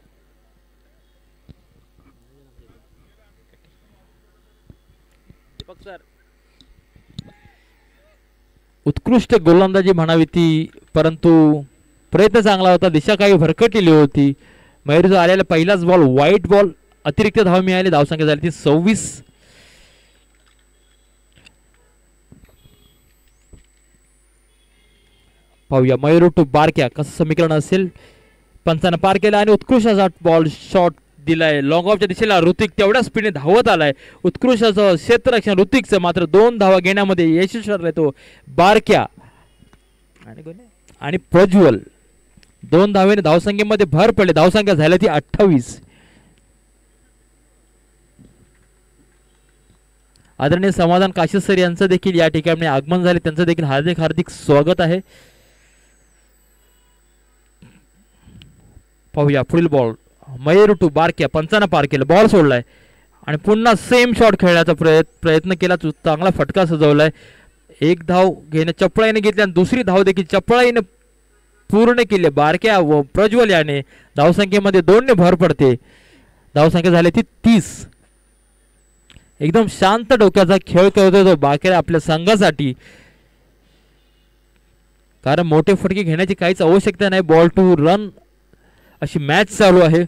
दीपक सर, उत्कृष्ट गोलंदाजी म्हणावी ती, परंतु प्रयत्न चांगला होता, दिशा काही भरकटलेली होती. मयूरचा आलेला पहिलाच बॉल वाईट बॉल, अतिरिक्त धाव मिळाली, धावसंख्या झाली ती 26. पाहूया मयूर टू बारक्या कसं समीकरण असेल. पंचानं पार केला आणि उत्कृष्ट असा बॉल शॉट दिलाय लॉंग ऑफच्या दिशेला. ऋतिक तेवढ्या स्पीडने धावत आलाय. उत्कृष्ट असं क्षेत्ररक्षण ऋतिकचं, मात्र 2 धावा घेण्यामध्ये यशस्वी ठरलाय तो बारक्या. आणि प्रज्वल 2 धावेने धावसंख्येमध्ये भर पडले. धावसंख्या झाली ती 28. आदरणीय समाधान काशीद सर यांचं देखील या ठिकाणी आगमन झाले, त्यांचं देखील हार्दिक हार्दिक स्वागत आहे. पाहूया पुढील बॉल मयूर टू बारक्या. पंचानं पार केलं, बॉल सोडलाय आणि पुन्हा सेम शॉट खेळण्याचा प्रयत्न केला. चांगला फटका सजवलाय. 1 धाव घेणे चपळाईने घेतली आणि दुसरी धाव देखील चपळाईने पूर्ण केली. बारक्या व प्रज्वल याने धावसंख्येमध्ये 2 ने भर पडते. धावसंख्या झाली ती 30. एकदम शांत डोक्याचा खेळ करतोय तो बारक्या आपल्या संघासाठी, कारण मोठे फटके घेण्याची काहीच आवश्यकता नाही. बॉल टू रन अशी मॅच चालू आहे.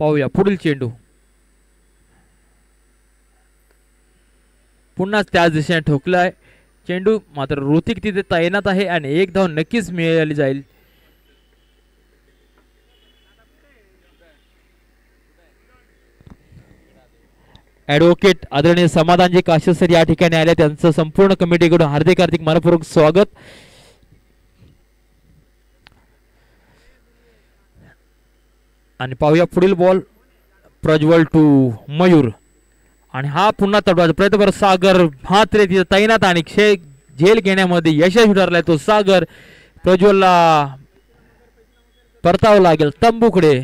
पाहूया पुढील चेंडू. पुन्हा त्याच दिशेने ठोकलाय चेंडू, मात्र ऋतिक तिथे तैनात आहे आणि 1 धाव नक्कीच मिळाली जाईल. ॲडव्होकेट आदरणीय समाधानजी काशीद सर या ठिकाणी आले, त्यांचं संपूर्ण कमिटीकडून हार्दिक हार्दिक मनपूर्वक स्वागत. आणि पाहूया पुढील बॉल प्रज्वल टू मयूर. आणि हा पुन्हा तडवाचा प्रयत्न करत सागर म्हात्रे तिथे तैनात आणि झेल घेण्यामध्ये यशस्वी ठरलाय तो सागर. प्रज्वलला परतावं लागेल तंबूकडे.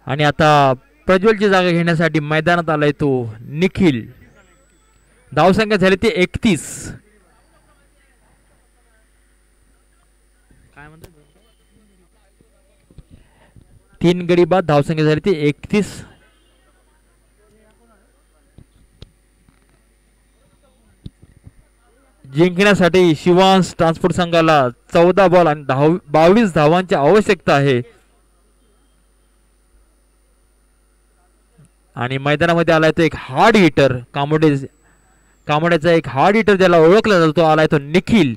आणि आता प्रज्वलची जागा घेण्यासाठी मैदानात आलाय तो निखिल. धावसंख्या झाली ती 31. काय म्हणतात 3 गडी बाद, धावसंख्या झाली ती 31. जिंकण्यासाठी शिवांश ट्रान्सपोर्ट संघाला 14 बॉल आणि 22 धावांची आवश्यकता आहे. आणि मैदानामध्ये आलाय तो एक हार्ड हिटर, कामोड्याचा एक हार्ड हिटर ज्याला ओळखला जातो, आलाय तो निखिल.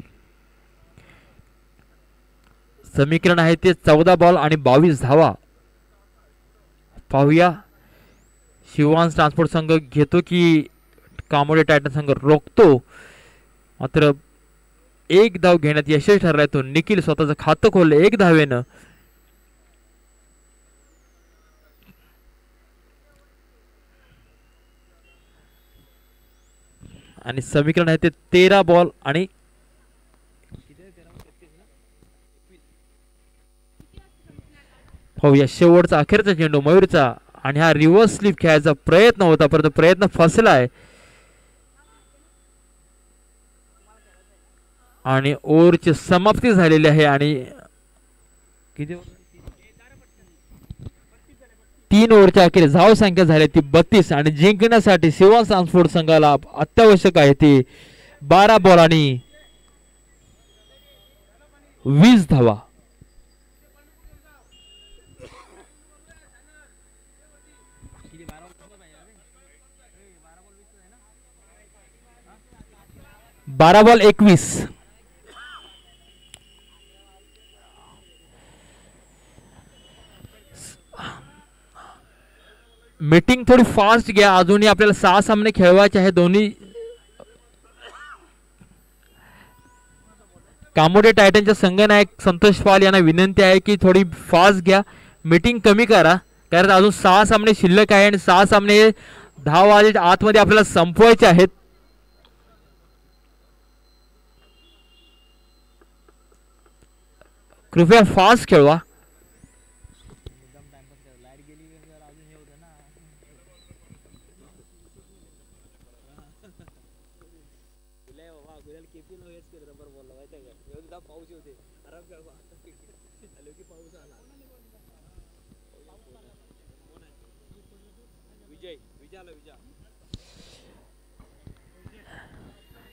समीकरण आहे ते 14 बॉल आणि 22 धावा. पाहूया शिवांश ट्रान्सपोर्ट संघ घेतो की कामोडे टायटन संघ रोखतो. मात्र 1 धाव घेण्यात यशस्वी ठरलाय तो निखिल. स्वतःचं खातं खोललं 1 धावेनं. आणि समीकरण आहे ते 13 बॉल आणि पाहूया शेवटचा अखेरचा चेंडू मयूरचा. आणि हा रिव्हर्स स्लिप खेळायचा प्रयत्न होता, परंतु प्रयत्न फसलाय. आणि ओव्हरची समाप्ती झालेली आहे. आणि किती 3 ओव्हरच्या अखेर धाव संख्या झाली ती 32. आणि जिंकण्यासाठी शिवांश ट्रान्सपोर्ट संघाला अत्यावश्यक आहे ती 12 बॉल आणि 20 धावा. बारा बॉल 21. मीटिंग थोडी फास्ट घ्या, अजूनही आपल्याला 6 सामने खेळवायचे आहे. दोन्ही कामोडे टायटनच्या संघनायक संतोष पाल यांना विनंती आहे की थोडी फास्ट घ्या, मीटिंग कमी करा, कारण अजून 6 सामने शिल्लक आहे आणि 6 सामने 10 वाजेच्या आतमध्ये आपल्याला संपवायचे आहेत. कृपया फास्ट खेळवा.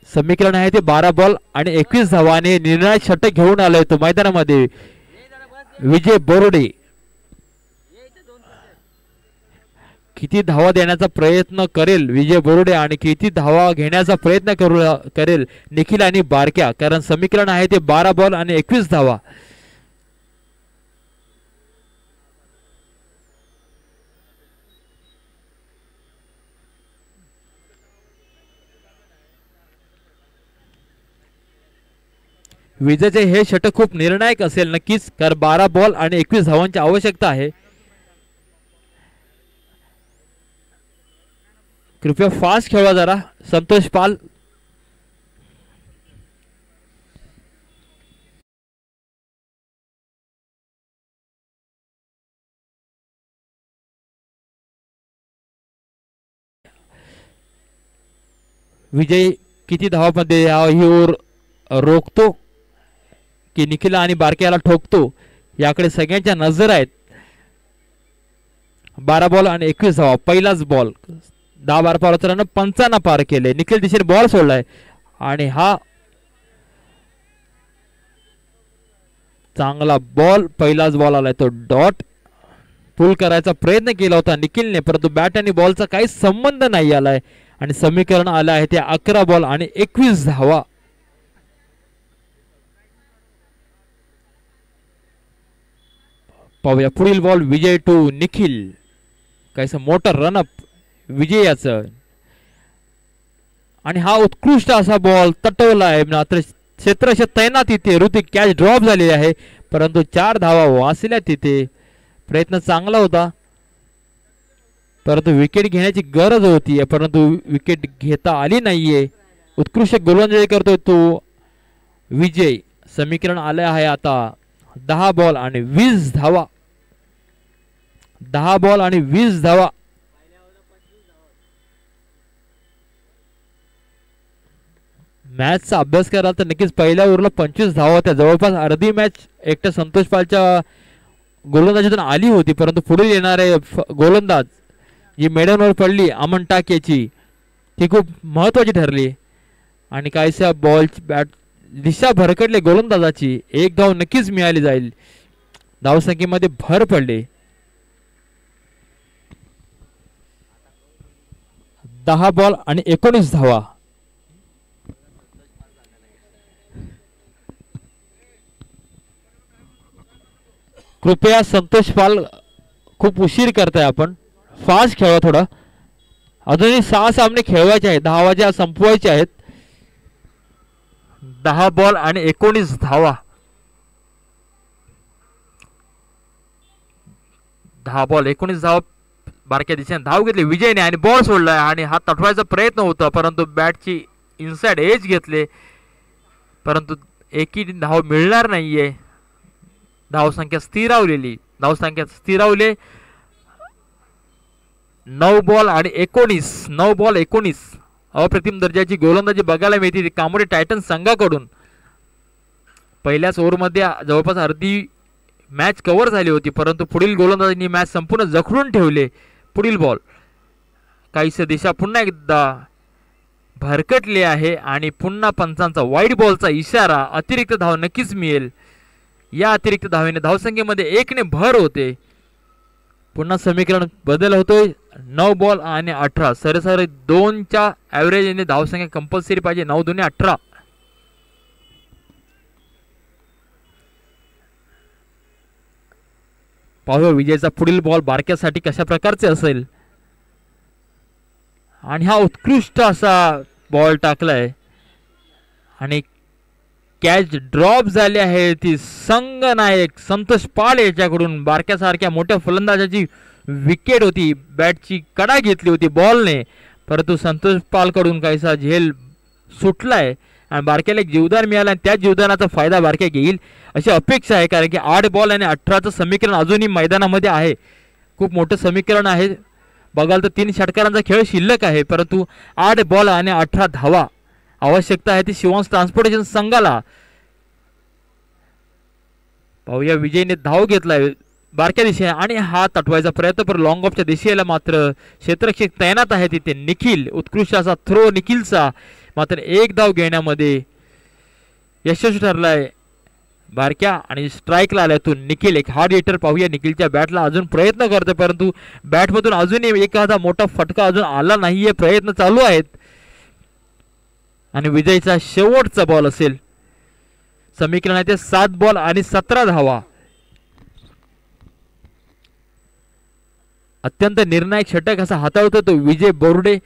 समीकरण आहे ते 12 बॉल आणि 21 धावाने निर्णायक षटक घेऊन आलाय तो मैदानामध्ये विजय बोर्डे. किती धावा देण्याचा प्रयत्न करेल विजय बोर्डे आणि किती धावा घेण्याचा प्रयत्न करेल निखिल आणि बारक्या, कारण समीकरण आहे ते 12 बॉल आणि 21 धावा. विजेचे हे षटक खूप निर्णायक असेल नक्कीच, कारण 12 बॉल आणि 21 धावांची आवश्यकता आहे. कृपया फास्ट खेळवा जरा. संतोष पाल. विजय किती धावामध्ये ही ओव्हर रोखतो की निखिल आणि बारक्याला ठोकतो याकडे सगळ्यांच्या नजर आहेत. 12 बॉल आणि 21 धावा. पहिलाच बॉल 10-12 पावलांना 55 पार केले. निखिल दिशेने बॉल सोडलाय आणि हा चांगला बॉल, पहिलाच बॉल आलाय तो डॉट. पुल करायचा प्रयत्न केला होता निखिलने, परंतु बॅट आणि बॉलचा काही संबंध नाही आलाय आणि समीकरण आलं आहे ते 11 बॉल आणि 21 धावा. पाहूया पुढील बॉल. Vijay to Nikhil. काहीसं मोठं रनअप विजयाचं आणि हा उत्कृष्ट असा बॉल तटवला आहे. मात्र क्षेत्ररक्षक तैनात तिथे. ऋतिक कॅच ड्रॉप झालेली आहे, परंतु 4 धावा वाचल्या तिथे. प्रयत्न चांगला होता, परंतु विकेट घेण्याची गरज होती, परंतु विकेट घेता आली नाहीये. उत्कृष्ट गोलंदाजी करतोय तो विजय. समीकरण आले आहे आता 10 बॉल आणि 20 धावा. 10 बॉल आणि 20 धावा. मॅचचा अभ्यास कराल तर नक्कीच पहिल्या ओव्हरला 25 धावा होत्या. जवळपास अर्धी मॅच एकट्या संतोष पालच्या गोलंदाजीतून आली होती, परंतु पुढे येणारे गोलंदाज जी मेडनवर पडली अमन टाकेची ती खूप महत्वाची ठरली आणि काहीशा बॉलची बॅट दिशा भरकटली गोलंदाजाची. 1 धाव नक्कीच मिळाली जाईल. धावसंख्येमध्ये भर पडली. 10 बॉल आणि 19 धावा. कृपया संतोष पाल खूप उशीर करताय. आपण फास्ट खेळवा थोडा. अजूनही 6 सामने खेळवायचे आहेत. धावाच्या संपवायचे आहेत. 10 बॉल आणि 19 धावा. 10 बॉल 19 धावा. बारक्या दिशेने धाव घेतली विजयने आणि बॉल सोडलाय आणि हा तटवायचा प्रयत्न होता, परंतु बॅटची इनसाइड एज घेतले, परंतु एकही धाव मिळणार नाहीये. धावसंख्या स्थिरावलेली. धावसंख्या स्थिरावले. 9 बॉल आणि 19. 9 बॉल 19. अप्रतिम दर्जाची गोलंदाजी बघायला मिळते कामोडे टायटन्स संघाकडून. पहिल्याच ओव्हरमध्ये जवळपास अर्धी मॅच कव्हर झाली होती, परंतु पुढील गोलंदाजांनी मॅच संपूर्ण जखडून ठेवले. पुढील बॉल काहीसे दिशा पुन्हा एकदा भरकटली आहे आणि पुन्हा पंचांचा वाईट बॉलचा इशारा. अतिरिक्त धाव नक्कीच मिळेल. या अतिरिक्त धावेने धावसंख्येमध्ये 1 ने भर होते. पुन्हा समीकरण बदल होतोय. 9 बॉल आणि 18. सरासरी 2च्या ॲव्हरेजने धावसंख्या कंपल्सरी पाहिजे. 9 दूने 18. पाहूया विजयचा पुढील बॉल बारक्यासाठी कशा प्रकारचे असेल. आणि हा उत्कृष्ट असा बॉल टाकलाय आणि कॅच ड्रॉप झाली आहे ती संघनायक संतोष पाल याच्याकडून. बारक्यासारख्या मोठ्या फलंदाजाची विकेट होती. बॅटची कडा घेतली होती बॉलने, परंतु संतोष पालकडून काहीसा झेल सुटलाय आणि बारक्याला एक जीवदान मिळालं आणि त्या जीवदानाचा फायदा बारक्या घेईल अशी अपेक्षा आहे, कारण की 8 बॉल आणि 18चं समीकरण अजूनही मैदानामध्ये आहे. खूप मोठं समीकरण आहे. बघाल तर 3 षटकारांचा खेळ शिल्लक आहे, परंतु 8 बॉल आणि 18 धावा आवश्यकता आहे ती शिवांश ट्रान्सपोर्टेशन संघाला. पाहूया विजयने धाव घेतलाय बारक्या दिशेने आणि हा तटवायचा प्रयत्न, पर लॉंग ऑफच्या दिशेला मात्र क्षेत्ररक्षक तैनात आहे तिथे. निखिल उत्कृष्ट असा थ्रो निखिलचा, मात्र एक धाव घेण्यामध्ये यशस्वी ठरलाय बारक्या आणि स्ट्राईकला आलाय तो निखिल. एक हार्ड हिटर पाहूया निखिलच्या बॅटला अजून प्रयत्न करतोय, परंतु बॅटमधून अजूनही एखादा मोठा फटका अजून आला नाहीये. प्रयत्न चालू आहेत आणि विजयचा शेवटचा बॉल असेल. समीकरण आहे ते 7 बॉल आणि 17 धावा. अत्यंत निर्णायक षटक असा हाताळतो तो विजय बोर्डे.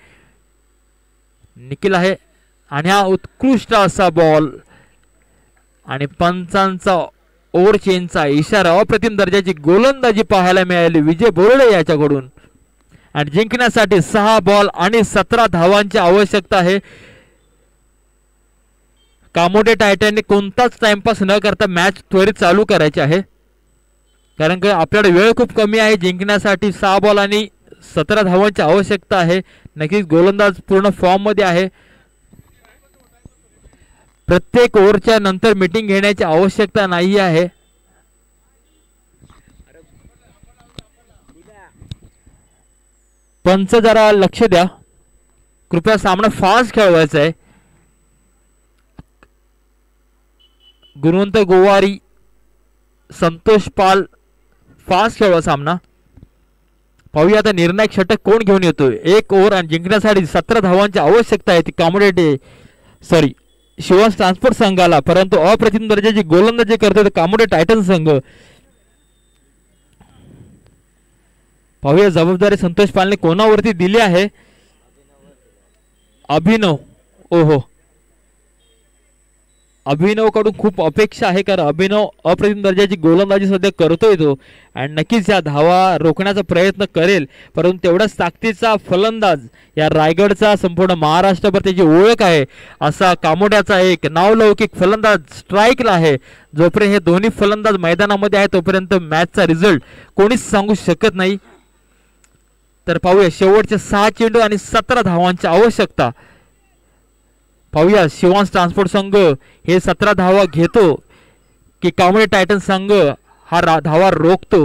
निखिल आहे आणि हा उत्कृष्ट असा बॉल आणि पंचांचा ओव्हर चेंजचा इशारा. अप्रतिम दर्जाची गोलंदाजी पाहायला मिळाली विजय बोर्डे याच्याकडून आणि जिंकण्यासाठी 6 बॉल आणि 17 धावांची आवश्यकता आहे. कामोडे टायटनने कोणताच टाइमपास न करता मॅच त्वरित चालू करायची आहे, कारण की आपल्याकडे वेळ खूप कमी आहे. जिंकण्यासाठी 6 बॉल आणि 17 धावांची आवश्यकता आहे. नक्कीच गोलंदाज पूर्ण फॉर्म मध्ये आहे. प्रत्येक ओव्हरच्या नंतर मीटिंग घेण्याची आवश्यकता नाही आहे. पंच जरा लक्ष द्या कृपया, सामना फास्ट खेळवायचा आहे. गुणवंत गोवारी संतोष पाल फास्ट खेळवा सामना. पाहूया आता निर्णायक षटक कोण घेऊन येतोय. 1 ओव्हर आणि जिंकण्यासाठी 17 धावांची आवश्यकता आहे ती शिवांश ट्रान्सपोर्ट संघाला, परंतु अप्रतिम दर्जाची गोलंदाजी करतोय कामोडे टायटन संघ. पाहूया जबाबदारी संतोष पालने कोणावरती दिली आहे. अभिनव. ओहो, अभिनव कडून खूप अपेक्षा आहे, कारण अभिनव अप्रतिम दर्जाची गोलंदाजी सध्या करतोय तो आणि नक्कीच या धावा रोखण्याचा प्रयत्न करेल. परंतु तेवढाच ताकदीचा फलंदाज या रायगडचा संपूर्ण महाराष्ट्रभर त्याची ओळख आहे असा कामोड्याचा एक नावलौकिक फलंदाज स्ट्राईकला आहे. जोपर्यंत हे दोन्ही फलंदाज मैदानामध्ये आहे तोपर्यंत मॅचचा रिझल्ट कोणीच सांगू शकत नाही. तर पाहूया शेवटचे 6 चेंडू आणि 17 धावांची आवश्यकता. पाहूया शिवांश ट्रान्सपोर्ट संघ हे 17 धावा घेतो की कामोडे टायटन संघ हा धावा रोखतो.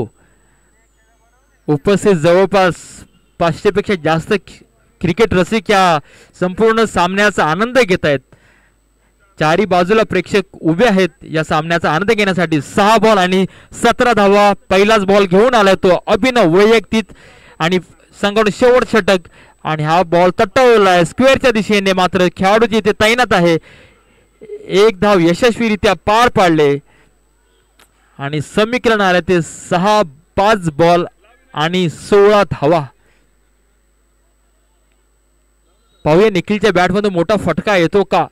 उपस्थित जवळपास 500 पेक्षा जास्त क्रिकेट रसिक या संपूर्ण सामन्याचा आनंद घेत आहेत. चारी बाजूला प्रेक्षक उभे आहेत या सामन्याचा आनंद घेण्यासाठी. 6 बॉल आणि 17 धावा. पहिलाच बॉल घेऊन आला तो अभिनव वैयक्तिक आणि संघाकडून शेवट षटक आणि हा बॉल तटवलाय स्क्वेअरच्या दिशेने, मात्र खेळाडू जिथे तैनात आहे. 1 धाव यशस्वीरित्या पार पाडले आणि समीकरण आले ते 5 बॉल आणि 16 धावा. पाहूया निखिलच्या बॅटमधून मोठा फटका येतो का.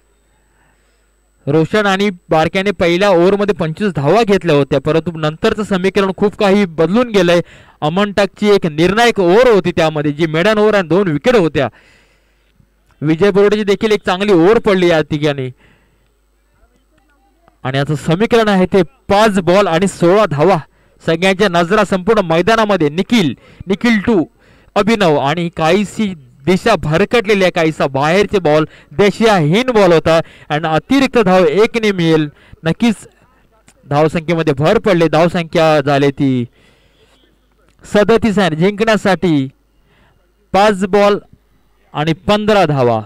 रोशन आणि बारक्याने पहिल्या ओव्हरमध्ये 25 धावा घेतल्या होत्या, परंतु नंतरचं समीकरण खूप काही बदलून गेलंय. अमनटाकची एक निर्णायक ओव्हर होती त्यामध्ये, जी मेडन ओव्हर आणि 2 विकेट होत्या. विजय बोर्डेची देखील एक चांगली ओव्हर पडली या ठिकाणी आणि आता समीकरण आहे ते 5 बॉल आणि 16 धावा. सगळ्यांच्या नजरा संपूर्ण मैदानामध्ये निखिल 2 अभिनव आणि काहीशी दिशा भरकटलेली आहे, काहीसा बाहेरचे बॉल देशाहीन बॉल होता आणि अतिरिक्त धाव 1 ने मिळेल. नक्कीच धावसंख्येमध्ये भर पडले. धावसंख्या झाली ती 37 आहे. जिंकण्यासाठी 5 बॉल आणि 15 धावा.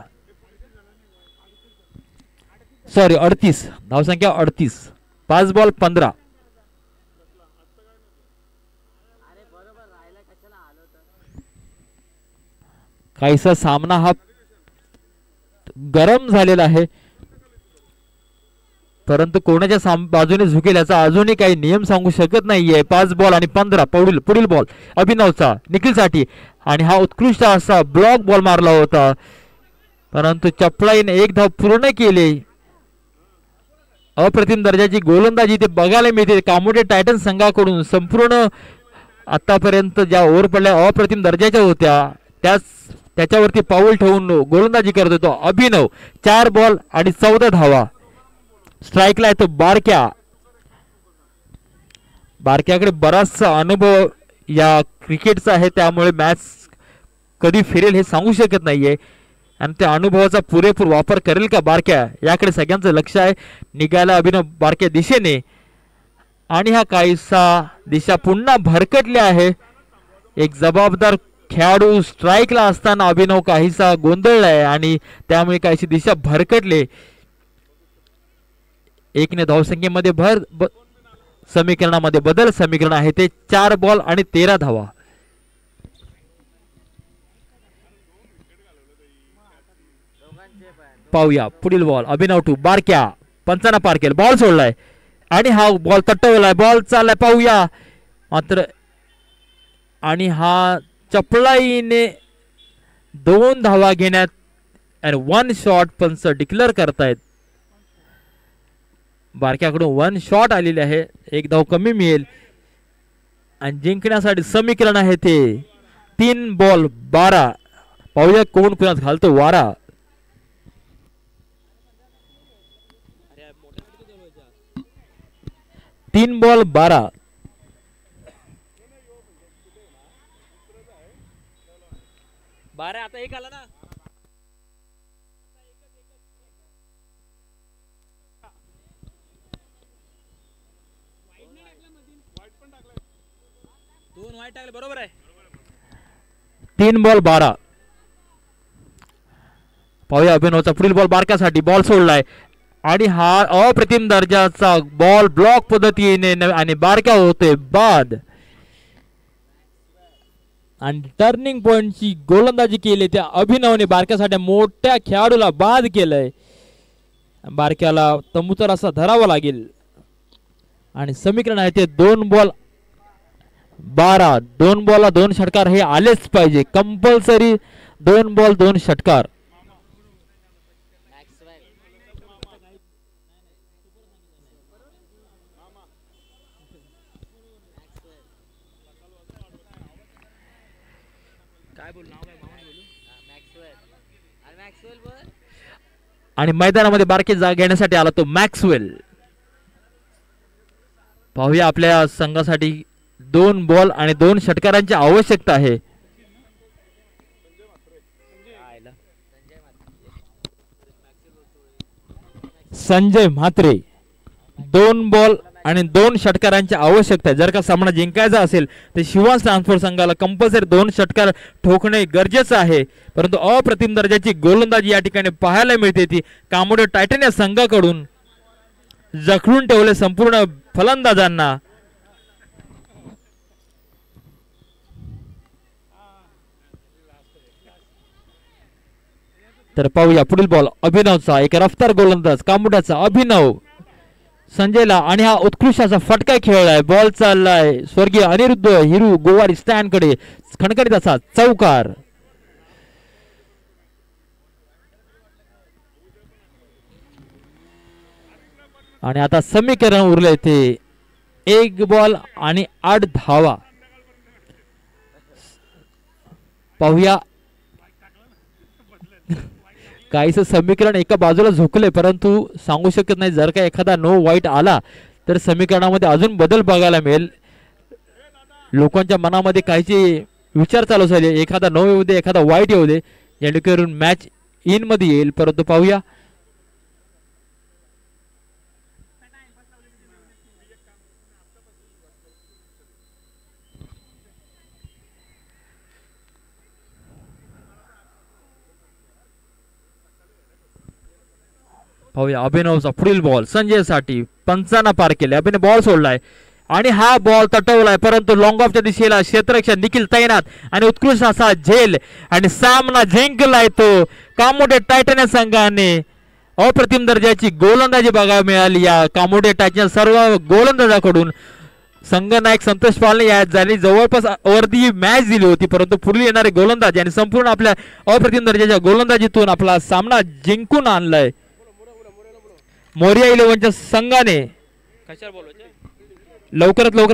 38 धावसंख्या 38. 5 बॉल 15. काहीसा सामना हा गरम झालेला आहे, परंतु कोणाच्या बाजूने झुकेल याचा अजूनही काही नियम सांगू शकत नाहीये. 5 बॉल आणि 15. पुढील बॉल अभिनवचा निखिलसाठी आणि हा उत्कृष्ट असा ब्लॉक बॉल मारला होता, परंतु चपळाईने 1 धाव पूर्ण केले. अप्रतिम दर्जाची गोलंदाजी ते बघायला मिळते कामोडे टायटन संघाकडून. संपूर्ण आतापर्यंत ज्या ओव्हर पडल्या अप्रतिम दर्जाच्या होत्या, त्याच त्याच्यावरती पाऊल ठेवून गोलंदाजी करत होतो अभिनव. 4 बॉल आणि 14 धावा. स्ट्राईकला येतो बारक्या. बारक्याकडे बराचसा अनुभव या क्रिकेटचा आहे, त्यामुळे मॅच कधी फिरेल हे सांगू शकत नाहीये आणि त्या अनुभवाचा पुरेपूर वापर करेल का बारक्या, याकडे सगळ्यांचं लक्ष आहे. निघायला अभिनव बारक्या दिशेने आणि हा काहीसा दिशा पुन्हा भरकटली आहे. एक जबाबदार खेळाडू स्ट्राईकला असताना अभिनव काहीसा गोंधळलाय आणि त्यामुळे काहीशी दिशा भरकटले. 1 धावसंख्येमध्ये समीकरणामध्ये बदल. समीकरण आहे ते 4 बॉल आणि 13 धावा. पाहूया पुढील बॉल. अभिनव टू बारक्या. पंचांना पार केलं. बॉल सोडलाय आणि हा बॉल तटवलाय. बॉल चाललाय. पाहूया मात्र आणि हा चपळाईने 2 धावा घेण्यात आणि 1 शॉट पंच डिक्लेअर करतायत. बारक्याकडून 1 शॉट आलेले आहे. 1 धाव कमी मिळेल आणि जिंकण्यासाठी समीकरण आहे ते 3 बॉल 12. पाहूया कोण कुणात घालतो वारा. तीन बॉल 12. आता एक आला ना. दोन वाईट टाकले. बरोबर आहे. 3 बॉल 12. पाहूया अभिनवचा पुढील बॉल बारक्यासाठी. बॉल सोडलाय आणि हा अप्रतिम दर्जाचा बॉल ब्लॉक पद्धतीने आणि बारक्या होते बाद. आणि टर्निंग पॉइंटची गोलंदाजी केली त्या अभिनवने. बारक्यासाठी मोठ्या खेळाडूला बाद केलंय. बारक्याला तंबूतर असा धरावा लागेल आणि समीकरण आहे ते 2 बॉल 12. 2 बॉलला 2 षटकार हे आलेच पाहिजे. कंपल्सरी 2 बॉल 2 षटकार. आणि मैदानामध्ये बारके जागा घेण्यासाठी आला तो मॅक्सवेल. पाहूया आपल्या संघासाठी 2 बॉल आणि 2 षटकारांची आवश्यकता आहे. संजय म्हात्रे. 2 बॉल आणि 2 षटकारांची आवश्यकता आहे. जर का सामना जिंकायचा असेल तर शिवास ट्रान्सफर संघाला कंपल्सरी 2 षटकार ठोकणे गरजेचं आहे. परंतु अप्रतिम दर्जाची गोलंदाजी या ठिकाणी पाहायला मिळते. ती कामोडे टायटन या संघाकडून जखडून ठेवले संपूर्ण फलंदाजांना. तर पाहूया पुढील बॉल अभिनवचा. एक रफ्तार गोलंदाज कामोड्याचा अभिनव. संजयला आणि हा उत्कृष्ट असा फटका खेळलाय. बॉल चाललाय स्वर्गीय अनिरुद्ध हिरू गोवारी स्टँड कडे. खणखणीत असा चौकार. आणि आता समीकरण उरले ते 1 बॉल आणि 8 धावा. पाहूया काहीच समीकरण एका बाजूला झोकले, परंतु सांगू शकत नाही. जर का एखादा नो वाईट आला तर समीकरणामध्ये अजून बदल बघायला मिळेल. लोकांच्या मनामध्ये काहीचे विचार चालू झाले. एखादा नो येऊ दे, एखादा वाईट येऊ दे, जेणेकरून मॅच इन मध्ये येईल. परंतु पाहूया पाहूया अभिनवचा पुढील बॉल संजयसाठी. पंचांना पार केले. अभिनव बॉल सोडलाय आणि हा बॉल तटवलाय, परंतु लॉंग ऑफच्या दिशेला क्षेत्ररक्षक निखिल तैनात आणि उत्कृष्ट असा झेल आणि सामना जिंकलाय तो कामोडे टायटन या संघाने. अप्रतिम दर्जाची गोलंदाजी बघायला मिळाली या कामोडे टायटन सर्व गोलंदाजाकडून. संघनायक संतोष पालने या झाली जवळपास अर्धी मॅच दिली होती, परंतु पुढील येणारे गोलंदाज आणि संपूर्ण आपल्या अप्रतिम दर्जाच्या गोलंदाजीतून आपला सामना जिंकून आणलाय. मोरिया 11च्या संघाने लवकरात लवकर